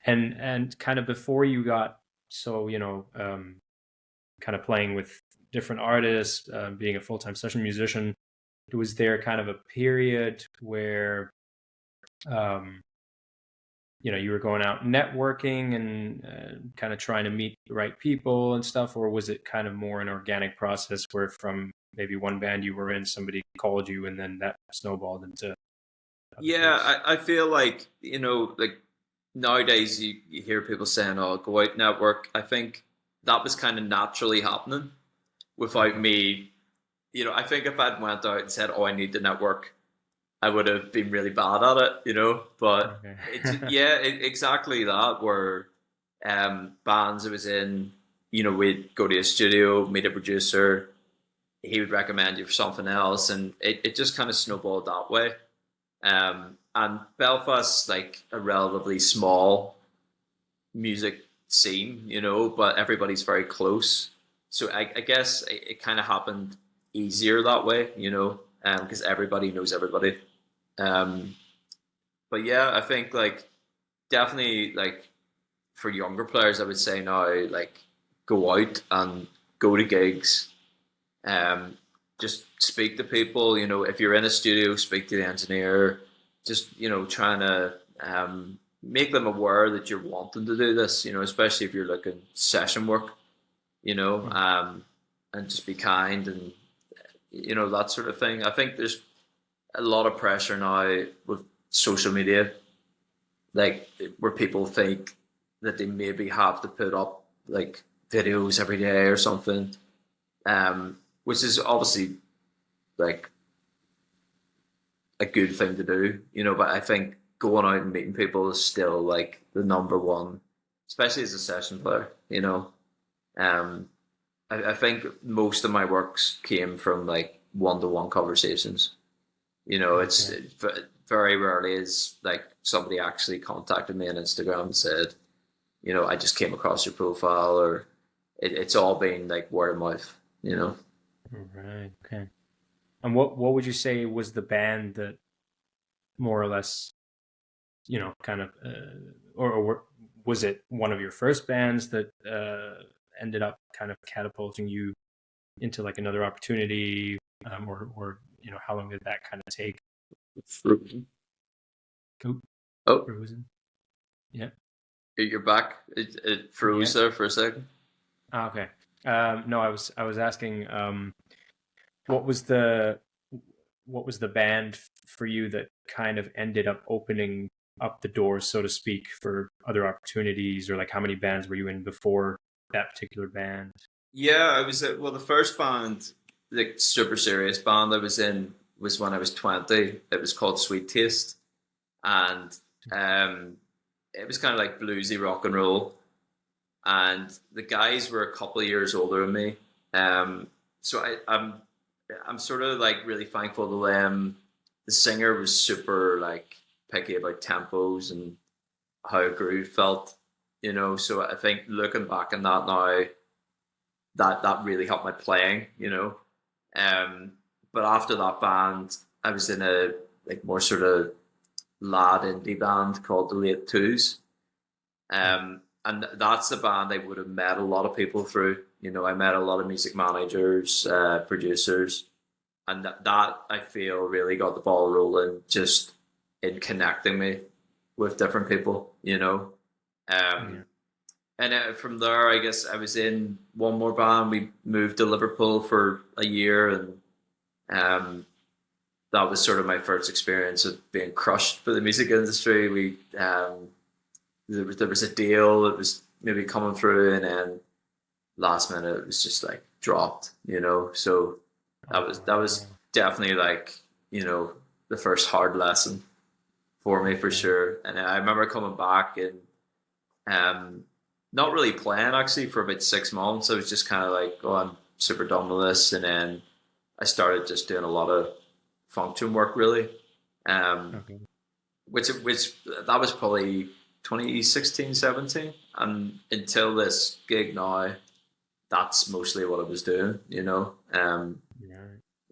And kind of before you got so kind of playing with different artists, being a full-time session musician, was there kind of a period where um, you were going out networking and kind of trying to meet the right people and stuff, or was it kind of more an organic process where from maybe one band you were in, somebody called you and then that snowballed into other Yeah, gigs? I feel like, like nowadays you hear people saying, oh, go out network. I think that was kind of naturally happening without Okay. me. I think if I'd went out and said, oh, I need to network, I would have been really bad at it. But Okay. yeah, exactly that, where bands I was in, we'd go to a studio, meet a producer, he would recommend you for something else, and it just kind of snowballed that way. And Belfast's like a relatively small music scene, but everybody's very close. So I guess it kind of happened easier that way, because everybody knows everybody. Um, but yeah, I think like definitely like for younger players, I would say now like go out and go to gigs, just speak to people. You know, if you're in a studio, speak to the engineer. Just, you know, trying to make them aware that you're wanting to do this. You know, especially if you're looking session work. You know, and just be kind and, you know, that sort of thing. I think there's a lot of pressure now with social media, like where people think that they maybe have to put up like videos every day or something, which is obviously like a good thing to do, you know. But I think going out and meeting people is still like the number one, especially as a session player, you know. Um, I think most of my works came from like one-to-one conversations. You know, it's very rarely is like somebody actually contacted me on Instagram and said, you know, I just came across your profile, or it's all been like word of mouth, you know. Right. Okay. And what would you say was the band that more or less, you know, kind of, or was it one of your first bands that ended up kind of catapulting you into like another opportunity, or you know, how long did that kind of take? Frozen. Oh, Oh, Frozen. Yeah. you're back. It froze there for a second. Okay. No, I was asking, what was the band for you that kind of ended up opening up the doors, so to speak, for other opportunities, or like how many bands were you in before that particular band? Yeah, I was well. The first band, the super serious band I was in, was when I was 20. It was called Sweet Taste, and it was kind of like bluesy rock and roll. And the guys were a couple of years older than me, so I'm sort of like really thankful to them. The singer was super like picky about tempos and how a groove felt, you know. So I think looking back on that now, that really helped my playing, you know. Um, but after that band, I was in a like more sort of lad indie band called the Late Twos. And that's the band I would have met a lot of people through. You know, I met a lot of music managers, producers, and that I feel really got the ball rolling just in connecting me with different people. You know, Yeah. and from there, I guess I was in one more band. We moved to Liverpool for a year, and um, that was sort of my first experience of being crushed for the music industry. There was a deal that was maybe coming through, and then last minute it was just like dropped, you know. So that was definitely like, you know, the first hard lesson for me for sure. And I remember coming back and not really playing actually for about 6 months. I was just kind of like, oh, I'm super done with this, and then I started just doing a lot of function work really, Okay. which that was probably 2016, 17, and until this gig now, that's mostly what I was doing, you know. Yeah.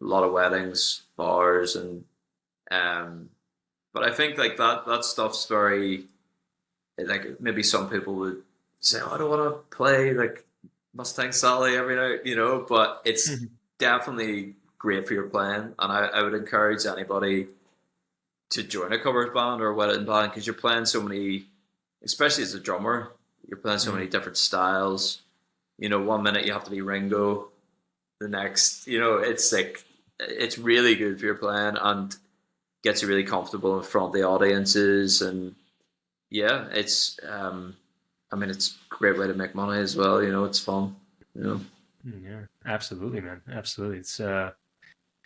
A lot of weddings, bars, and but I think like that stuff's very like maybe some people would say, oh, I don't want to play like Mustang Sally every night, you know, but it's definitely great for your playing, and I would encourage anybody to join a covers band or a wedding band because you're playing so many, especially as a drummer, you're playing so many different styles. You know, one minute you have to be Ringo, the next, you know, it's like it's really good for your playing and gets you really comfortable in front of the audiences. And yeah, it's I mean, it's a great way to make money as well. You know, it's fun. You know. Yeah, absolutely, man. Absolutely. It's and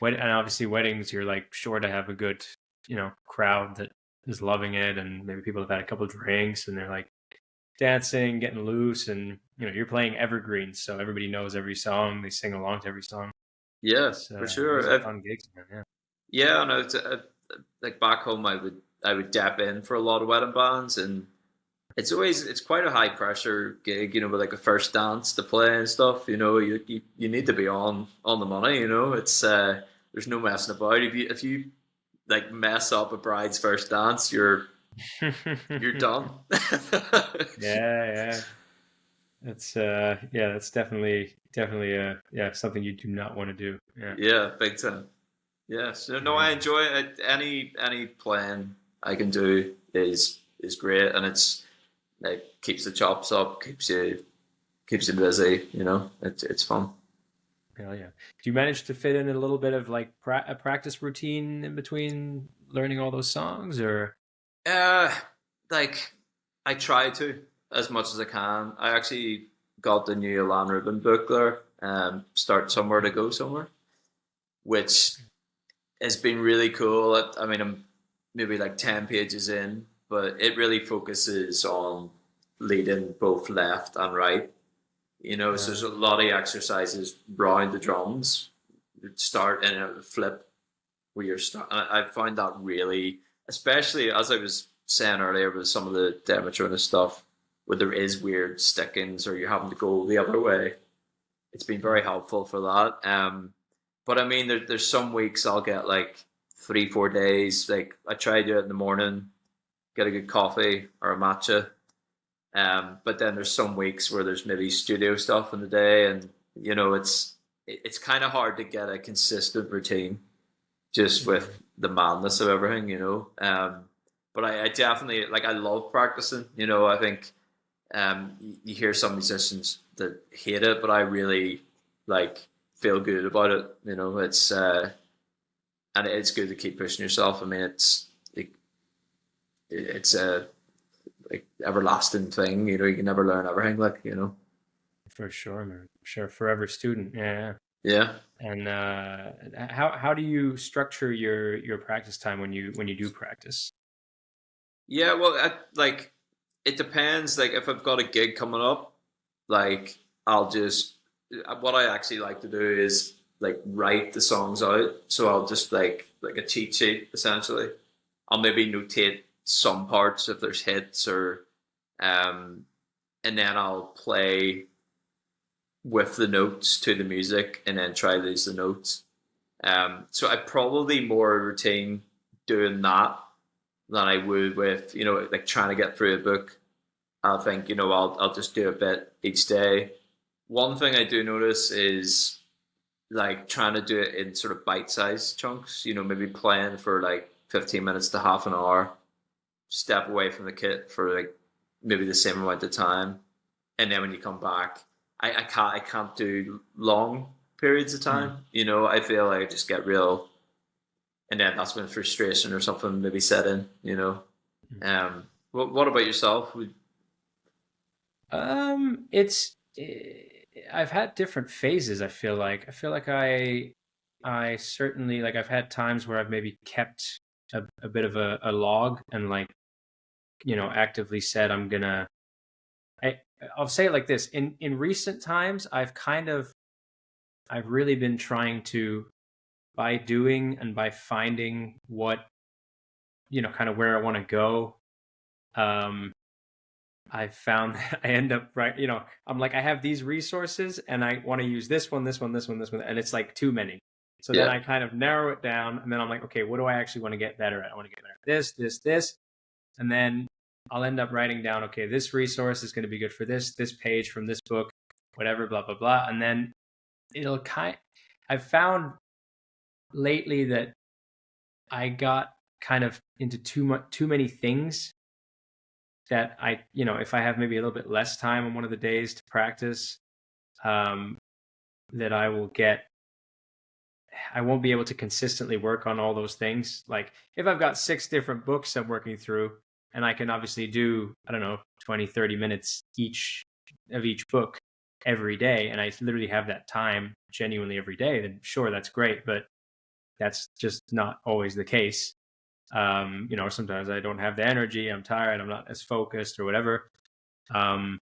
obviously weddings, you're like sure to have a good, you know, crowd that is loving it, and maybe people have had a couple of drinks and they're like dancing, getting loose, and you know, you're playing evergreens, so everybody knows every song, they sing along to every song. Yeah, It's for those are sure. fun gigs, man. Yeah. Yeah, no, like back home, I would dap in for a lot of wedding bands, and it's quite a high pressure gig, you know, with like a first dance to play and stuff. You know, you need to be on the money. You know, it's there's no messing about. If you like mess up a bride's first dance, you're done. Yeah, yeah. that's definitely something you do not want to do. Yeah. Yeah, big time. Yeah, so no, I Amazing. enjoy it. Any playing I can do is great, and it keeps the chops up, keeps you busy. It's fun. Hell yeah. Do you manage to fit in a little bit of like a practice routine in between learning all those songs, or? Uh, like I try to as much as I can. I actually got the new Alan Rubin book there, Start Somewhere to Go Somewhere, which has been really cool. I mean, I'm maybe like 10 pages in, but it really focuses on leading both left and right. So there's a lot of exercises round the drums. Start and a flip where you're start. I find that really, especially as I was saying earlier with some of the Dea Matrona stuff, where there is weird stickings or you're having to go the other way. It's been very helpful for that. But I mean, there's some weeks I'll get like 3, 4 days. Like I try to do it in the morning, get a good coffee or a matcha. But then there's some weeks where there's maybe studio stuff in the day, and it's kind of hard to get a consistent routine just Mhm. with the madness of everything. But I definitely like. I love practicing. I think you hear some musicians that hate it, but I really like feel good about it. And it's good to keep pushing yourself. I mean, it's a like everlasting thing. You can never learn everything. For sure, man. Sure, forever student. Yeah. Yeah, And how do you structure your practice time when you do practice? yeah. Well, like it depends. Like if I've got a gig coming up, like I'll just what I actually like to do is like write the songs out. So I'll just like a cheat sheet essentially. I'll maybe notate some parts if there's hits or um and then I'll play with the notes to the music and then try to lose the notes. So I probably more routine doing that than I would with like trying to get through a book. I think I'll just do a bit each day. One thing I do notice is like trying to do it in sort of bite-sized chunks. Maybe playing for like 15 minutes to half an hour, step away from the kit for like maybe the same amount of time, and then when you come back, I can't do long periods of Mm. time. I feel like I just get real, and then that's when frustration or something maybe set in. What about yourself? It's I've had different phases. I feel like I certainly like I've had times where I've maybe kept a bit of a log and like actively said I'm gonna. I I'll say it like this: in recent times, I've really been trying to, by doing and by finding what kind of where I want to go. Um, I found that I end up right. I'm like I have these resources and I want to use this one, this one, this one, this one, and it's like too many. So then Yeah, I kind of narrow it down, and then I'm like, okay, what do I actually want to get better at? I want to get better at this, this, this, and then I'll end up writing down, okay, this resource is going to be good for this page from this book, whatever, blah blah blah, and then it'll kind. I've found lately that I got kind of into too many things that if I have maybe a little bit less time on one of the days to practice, um, that I won't be able to consistently work on all those things. Like if I've got 6 different books I'm working through and I can obviously do, I don't know, 20, 30 minutes each book every day, and I literally have that time genuinely every day, then sure, that's great. But that's just not always the case. Sometimes I don't have the energy, I'm tired, I'm not as focused or whatever. Um,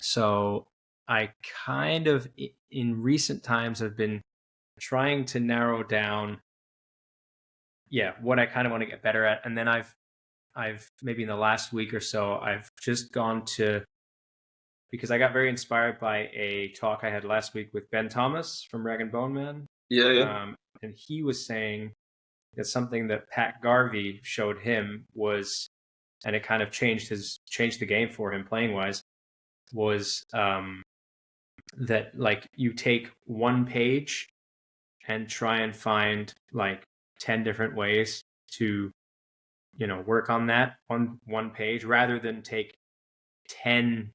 so I kind of, in recent times, have been trying to narrow down, yeah, what I kind of want to get better at. And then I've maybe in the last week or so, I've just gone to, because I got very inspired by a talk I had last week with Ben Thomas from Rag and Bone Man. yeah, yeah, And he was saying that something that Pat Garvey showed him was, and it kind of changed the game for him playing wise, was that like you take one page and try and find like 10 different ways to, work on that on one page rather than take 10,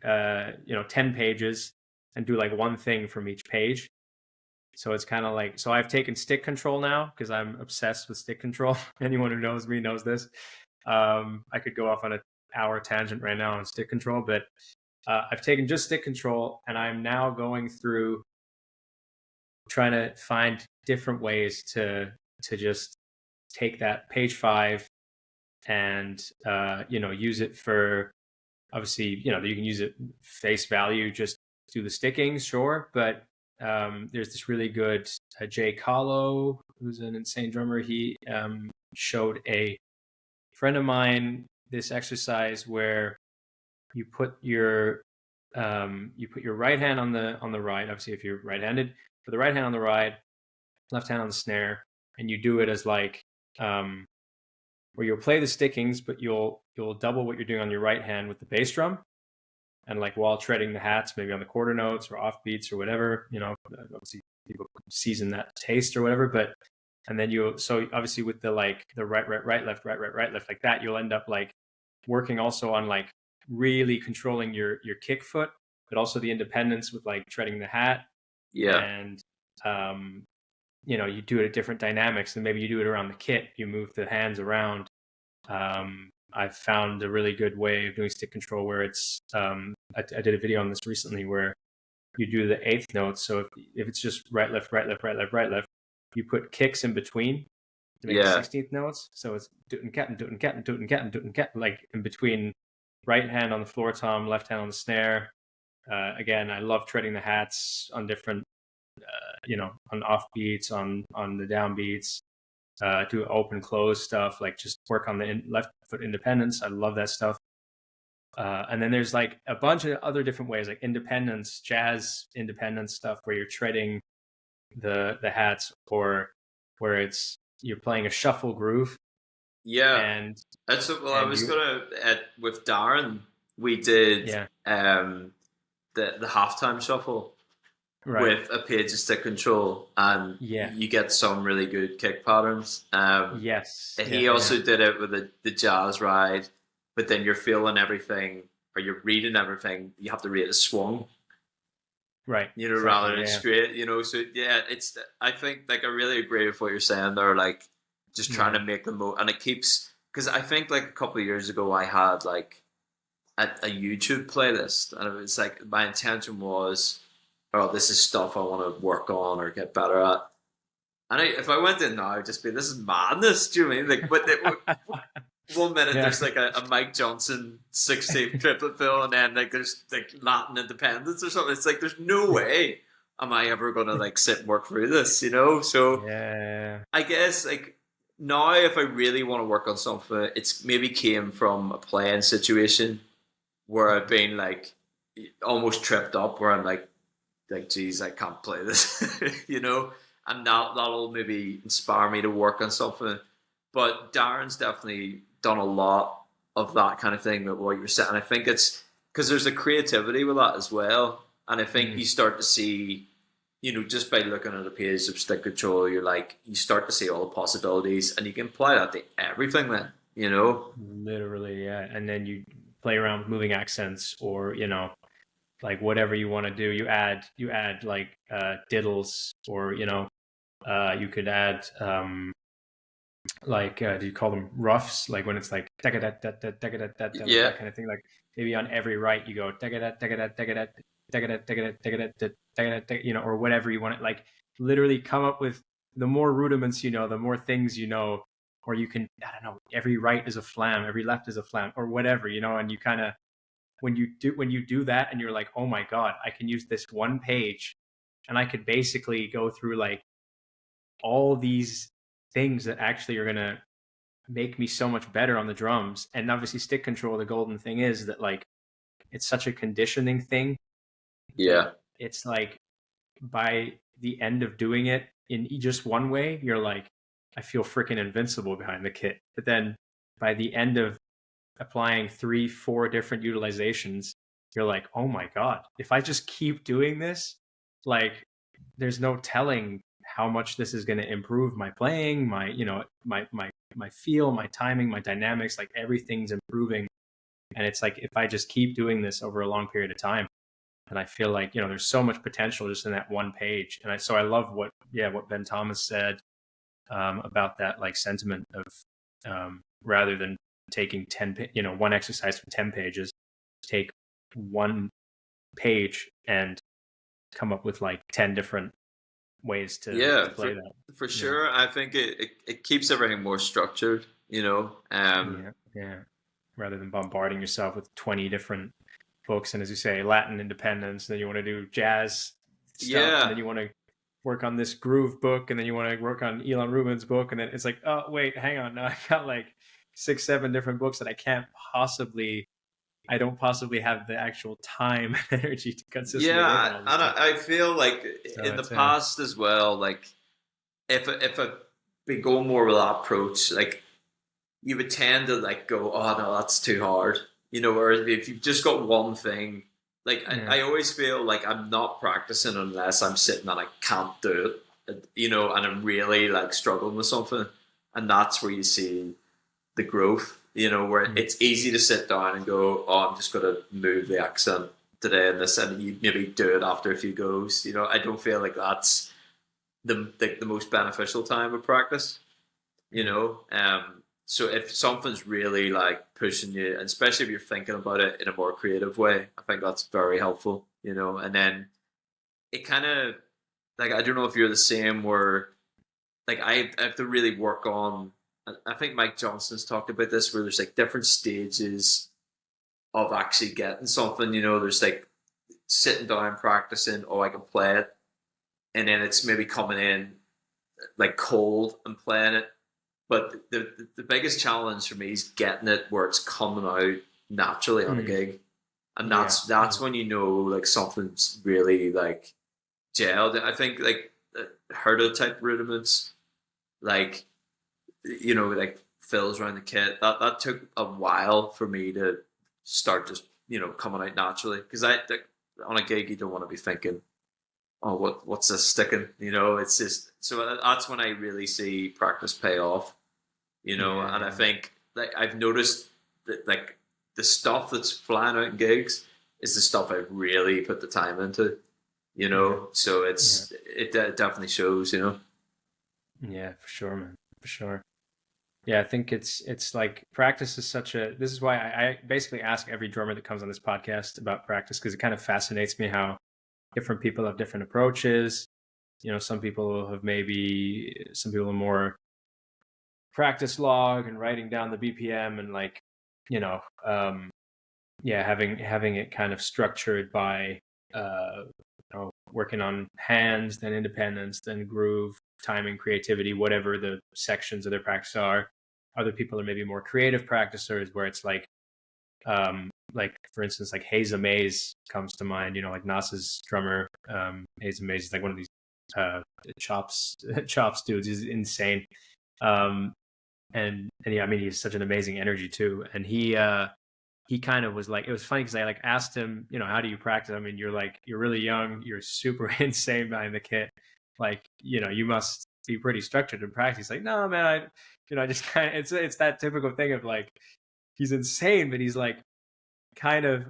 10 pages and do like one thing from each page. So it's kind of like, so I've taken stick control now because I'm obsessed with stick control. Anyone who knows me knows this. I could go off on an hour tangent right now on stick control, but I've taken just stick control and I'm now going through trying to find different ways to just take that page 5 and use it for, obviously, you can use it face value, just do the stickings, sure, but there's this really good Jay Kahlo, who's an insane drummer. He showed a friend of mine this exercise where you put your right hand on the ride. Obviously, if you're right-handed, put the right hand on the ride, left hand on the snare, and you do it as like where you'll play the stickings, but you'll double what you're doing on your right hand with the bass drum, and like while treading the hats, maybe on the quarter notes or off beats or whatever, obviously people season that taste or whatever, but and then so obviously with the like the right left like that, you'll end up like working also on like really controlling your kick foot, but also the independence with like treading the hat. Yeah. And you do it at different dynamics, and maybe you do it around the kit, you move the hands around. I've found a really good way of doing stick control where it's I did a video on this recently where you do the eighth notes. So if it's just right left, you put kicks in between to make the 16th notes. So it's dootin' cat, like in between right hand on the floor tom, left hand on the snare. Again, I love treading the hats on different, on off beats, on the down beats. Do open close stuff, like just work on the left foot independence. I love that stuff. And then there's like a bunch of other different ways, like independence, jazz independence stuff where you're treading the hats, or where you're playing a shuffle groove. Yeah. And that's what, I was with Darren, we did the halftime shuffle. Right. With a page of stick control, and you get some really good kick patterns. Yes. He also did it with the jazz ride, but then you're feeling everything, or you're reading everything. You have to read a swung, right? Rather than straight. So it's. I think like I really agree with what you're saying there. Like just trying to make the most, and it keeps, because I think like a couple of years ago I had like a YouTube playlist, and it was like my intention was, oh, this is stuff I want to work on or get better at. And if I went in now, I'd just be, this is madness. Do you know what I mean? Like, but 1 minute there's like a Mike Johnson 6-tape triplet fill, and then like there's like Latin independence or something. It's like there's no way am I ever gonna like sit and work through this, So I guess like now, if I really want to work on something, it's maybe came from a playing situation where I've been like almost tripped up, where I'm like, geez, I can't play this, and that'll maybe inspire me to work on something. But Darren's definitely done a lot of that kind of thing, that what you're saying. And I think it's because there's a creativity with that as well. And I think you start to see, just by looking at a page of stick control, you start to see all the possibilities, and you can apply that to everything then, Literally, yeah. And then you play around with moving accents, or, like whatever you want to do, you add like diddles, or you could add like do you call them roughs, like when it's like that kind of thing, like maybe on every right you go or whatever you want it, like literally come up with the more rudiments, the more things, or you can, I don't know, every right is a flam, every left is a flam, or whatever, and you kind of, when you do that and you're like, oh my God, I can use this one page and I could basically go through like all these things that actually are going to make me so much better on the drums. And obviously stick control, the golden thing is that like, it's such a conditioning thing. Yeah. It's like by the end of doing it in just one way, you're like, I feel freaking invincible behind the kit. But then by the end of applying 3-4 different utilizations, you're like, oh my God, if I just keep doing this, like there's no telling how much this is going to improve my playing, my, my feel, my timing, my dynamics, like everything's improving. And it's like, if I just keep doing this over a long period of time, and I feel like, there's so much potential just in that one page. And so I love what Ben Thomas said about that, like sentiment of rather than taking 10, one exercise from 10 pages, take one page and come up with like 10 different ways to play that. For sure. I think it keeps everything more structured, Yeah. Rather than bombarding yourself with 20 different books. And as you say, Latin independence, then you want to do jazz stuff, and then you want to work on this groove book, and then you want to work on Elon Rubin's book. And then it's like, oh, wait, hang on. Now I got like 6-7 different books that I don't possibly have the actual time and energy to consistently work on. And I feel like in the past as well, like if I've been going more with that approach, like you would tend to like go, oh no, that's too hard. Or if you've just got one thing, like I always feel like I'm not practicing unless I'm sitting and I can't do it, and I'm really like struggling with something. And that's where you see the growth, where it's easy to sit down and go, oh, I'm just going to move the accent today and this, and you maybe do it after a few goes. I don't feel like that's the most beneficial time of practice, So if something's really like pushing you, and especially if you're thinking about it in a more creative way, I think that's very helpful, and then it kind of like, I don't know if you're the same where like I have to really work on, I think Mike Johnson's talked about this, where there's like different stages of actually getting something, there's like sitting down, practicing, oh, I can play it. And then it's maybe coming in like cold and playing it. But the biggest challenge for me is getting it where it's coming out naturally on a gig. And that's when like something's really like gelled. I think like Herta type rudiments, like, like fills around the kit, that took a while for me to start just, coming out naturally. Because on a gig, you don't want to be thinking, oh, what's this sticking? It's just, so that's when I really see practice pay off, and I think like I've noticed that like the stuff that's flying out in gigs is the stuff I've really put the time into, so it definitely shows, Yeah, for sure, man, for sure. Yeah, I think it's like practice is this is why I basically ask every drummer that comes on this podcast about practice, because it kind of fascinates me how different people have different approaches. Some people are more practice log and writing down the BPM and like, having it kind of structured by, working on hands, then independence, then groove, timing, creativity, whatever the sections of their practice are. Other people are maybe more creative practicers, where it's like for instance, like Haza Mays comes to mind. Like Nas's drummer, Haza Mays is like one of these chops dudes. He's insane, and yeah, I mean, he's such an amazing energy too. And he kind of was like, it was funny because I like asked him, how do you practice? I mean, you're really young, you're super insane behind the kit, like, you must be pretty structured in practice. Like, no, man, I just kind of, it's that typical thing of like, he's insane, but he's like, kind of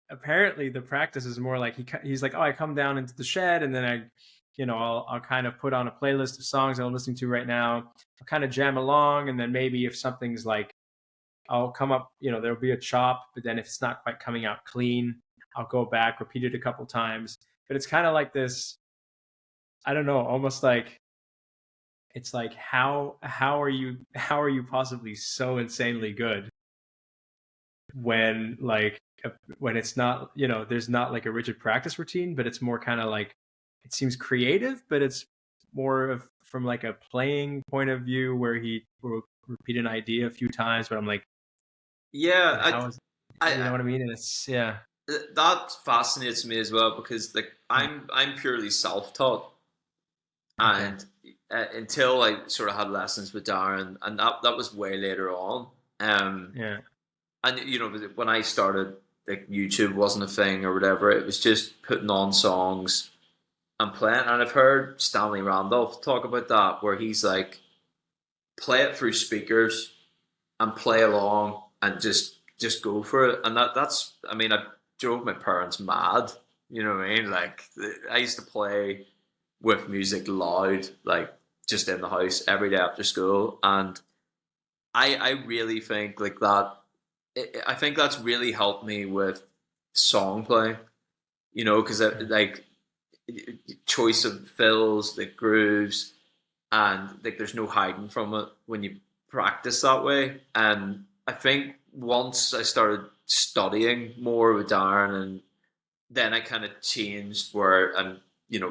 apparently the practice is more like he's like, oh, I come down into the shed and then I'll kind of put on a playlist of songs that I'm listening to right now. I'll kind of jam along, and then maybe if something's like, I'll come up, there'll be a chop, but then if it's not quite coming out clean, I'll go back, repeat it a couple times. But it's kind of like this, I don't know, almost like, it's like, how are you possibly so insanely good when it's not, there's not like a rigid practice routine, but it's more kind of like, it seems creative, but it's more of from like a playing point of view where he will repeat an idea a few times, but I'm like, you know what I mean? And it's, that fascinates me as well, because like I'm purely self-taught, and until I sort of had lessons with Darren, and that was way later on. And when I started like YouTube wasn't a thing or whatever. It was just putting on songs and playing. And I've heard Stanley Randolph talk about that, where he's like, play it through speakers and play along and just go for it. And that's I mean, I drove my parents mad. You know what I mean? Like I used to play with music loud, like just in the house every day after school, and I really think like that. I think that's really helped me with song playing. You know, because like choice of fills, the grooves, and like there's no hiding from it when you practice that way. And I think once I started studying more with Darren, and then I kind of changed where I'm,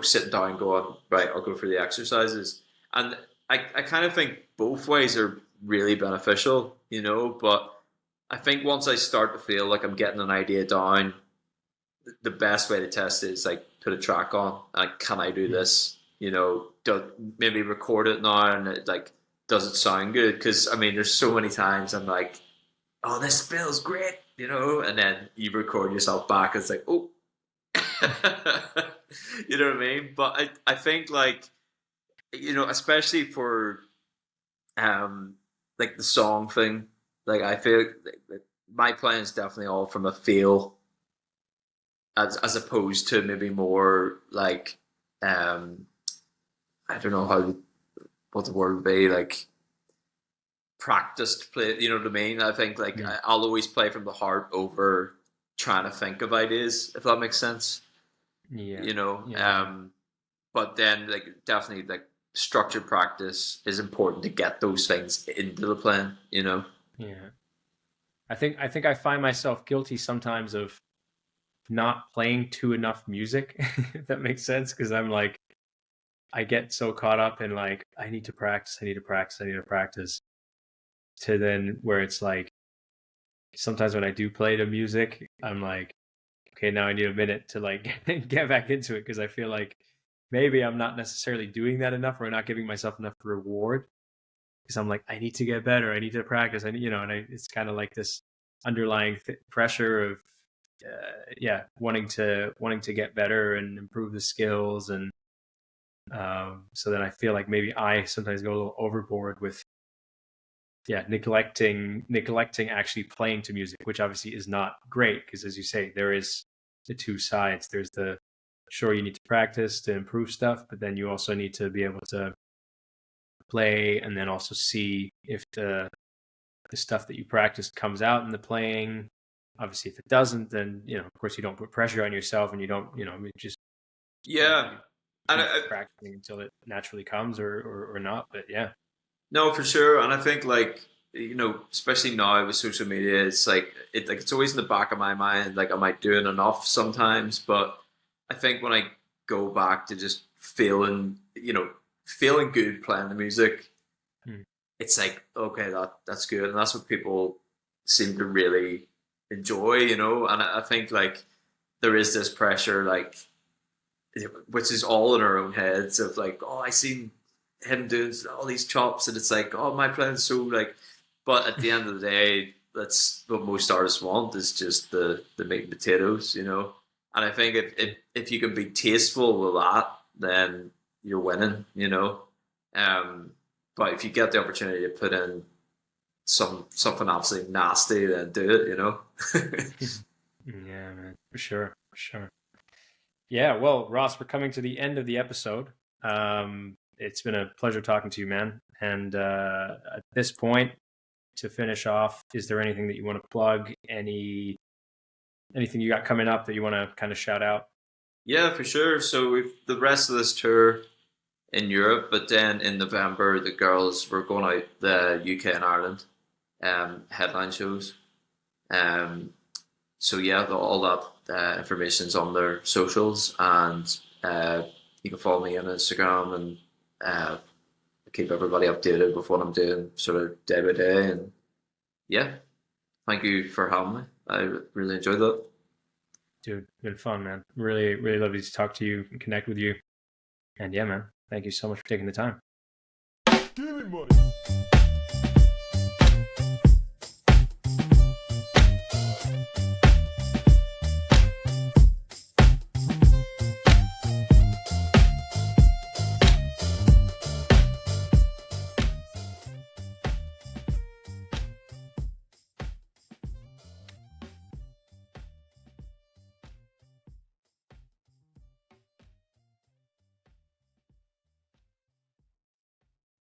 sitting down going, right, I'll go for the exercises. And I kind of think both ways are really beneficial, but I think once I start to feel like I'm getting an idea down, the best way to test it is like put a track on. Like, can I do this? Maybe record it now, and does it sound good? Because I mean, there's so many times I'm like, oh, this feels great, and then you record yourself back. It's like, oh, you know what I mean? But I think like, especially for like the song thing, like I feel like my playing is definitely all from a feel, as opposed to maybe more like I don't know what the word would be, like practiced play. You know what I mean? I think like I'll always play from the heart over trying to think of ideas, if that makes sense. Yeah. But then like definitely like structured practice is important to get those things into the plan. Yeah. I think I find myself guilty sometimes of not playing to enough music, if that makes sense, because I'm like, I get so caught up in like, I need to practice, to then where it's like, sometimes when I do play the music, I'm like, okay, now I need a minute to like get back into it, because I feel like maybe I'm not necessarily doing that enough, or not giving myself enough reward, because I'm like, I need to get better, I need to practice, and it's kind of like this underlying pressure of wanting to get better and improve the skills. And so then I feel like maybe I sometimes go a little overboard with neglecting actually playing to music, which obviously is not great, because as you say, there is the two sides. There's sure, you need to practice to improve stuff, but then you also need to be able to play, and then also see if the stuff that you practiced comes out in the playing. Obviously, if it doesn't, then of course you don't put pressure on yourself, and you don't just And practicing until it naturally comes, or not. But yeah. No, for sure. And I think like, especially now with social media, it's like it's always in the back of my mind, like, am I doing enough sometimes? But I think when I go back to just feeling good playing the music, it's like, okay, that's good. And that's what people seem to really enjoy, and I think like there is this pressure, like, which is all in our own heads, of like, oh, I seen him doing all these chops, and it's like, oh, my playing's so like. But at the end of the day, that's what most artists want, is just the meat and potatoes, And I think if you can be tasteful with that, then you're winning, But if you get the opportunity to put in something absolutely nasty, then do it, Yeah, man, for sure. Yeah, well, Ross, we're coming to the end of the episode. It's been a pleasure talking to you, man. And at this point, to finish off, is there anything that you want to plug? Anything you got coming up that you want to kind of shout out? Yeah, for sure. So we've the rest of this tour in Europe, but then in November, the girls were going out the UK and Ireland headline shows. So yeah, all that information's on their socials, and you can follow me on Instagram, and keep everybody updated with what I'm doing sort of day by day. And yeah, thank you for having me. I really enjoyed that. Dude, been fun, man. Really, really lovely to talk to you and connect with you. And yeah, man, thank you so much for taking the time. Give me money.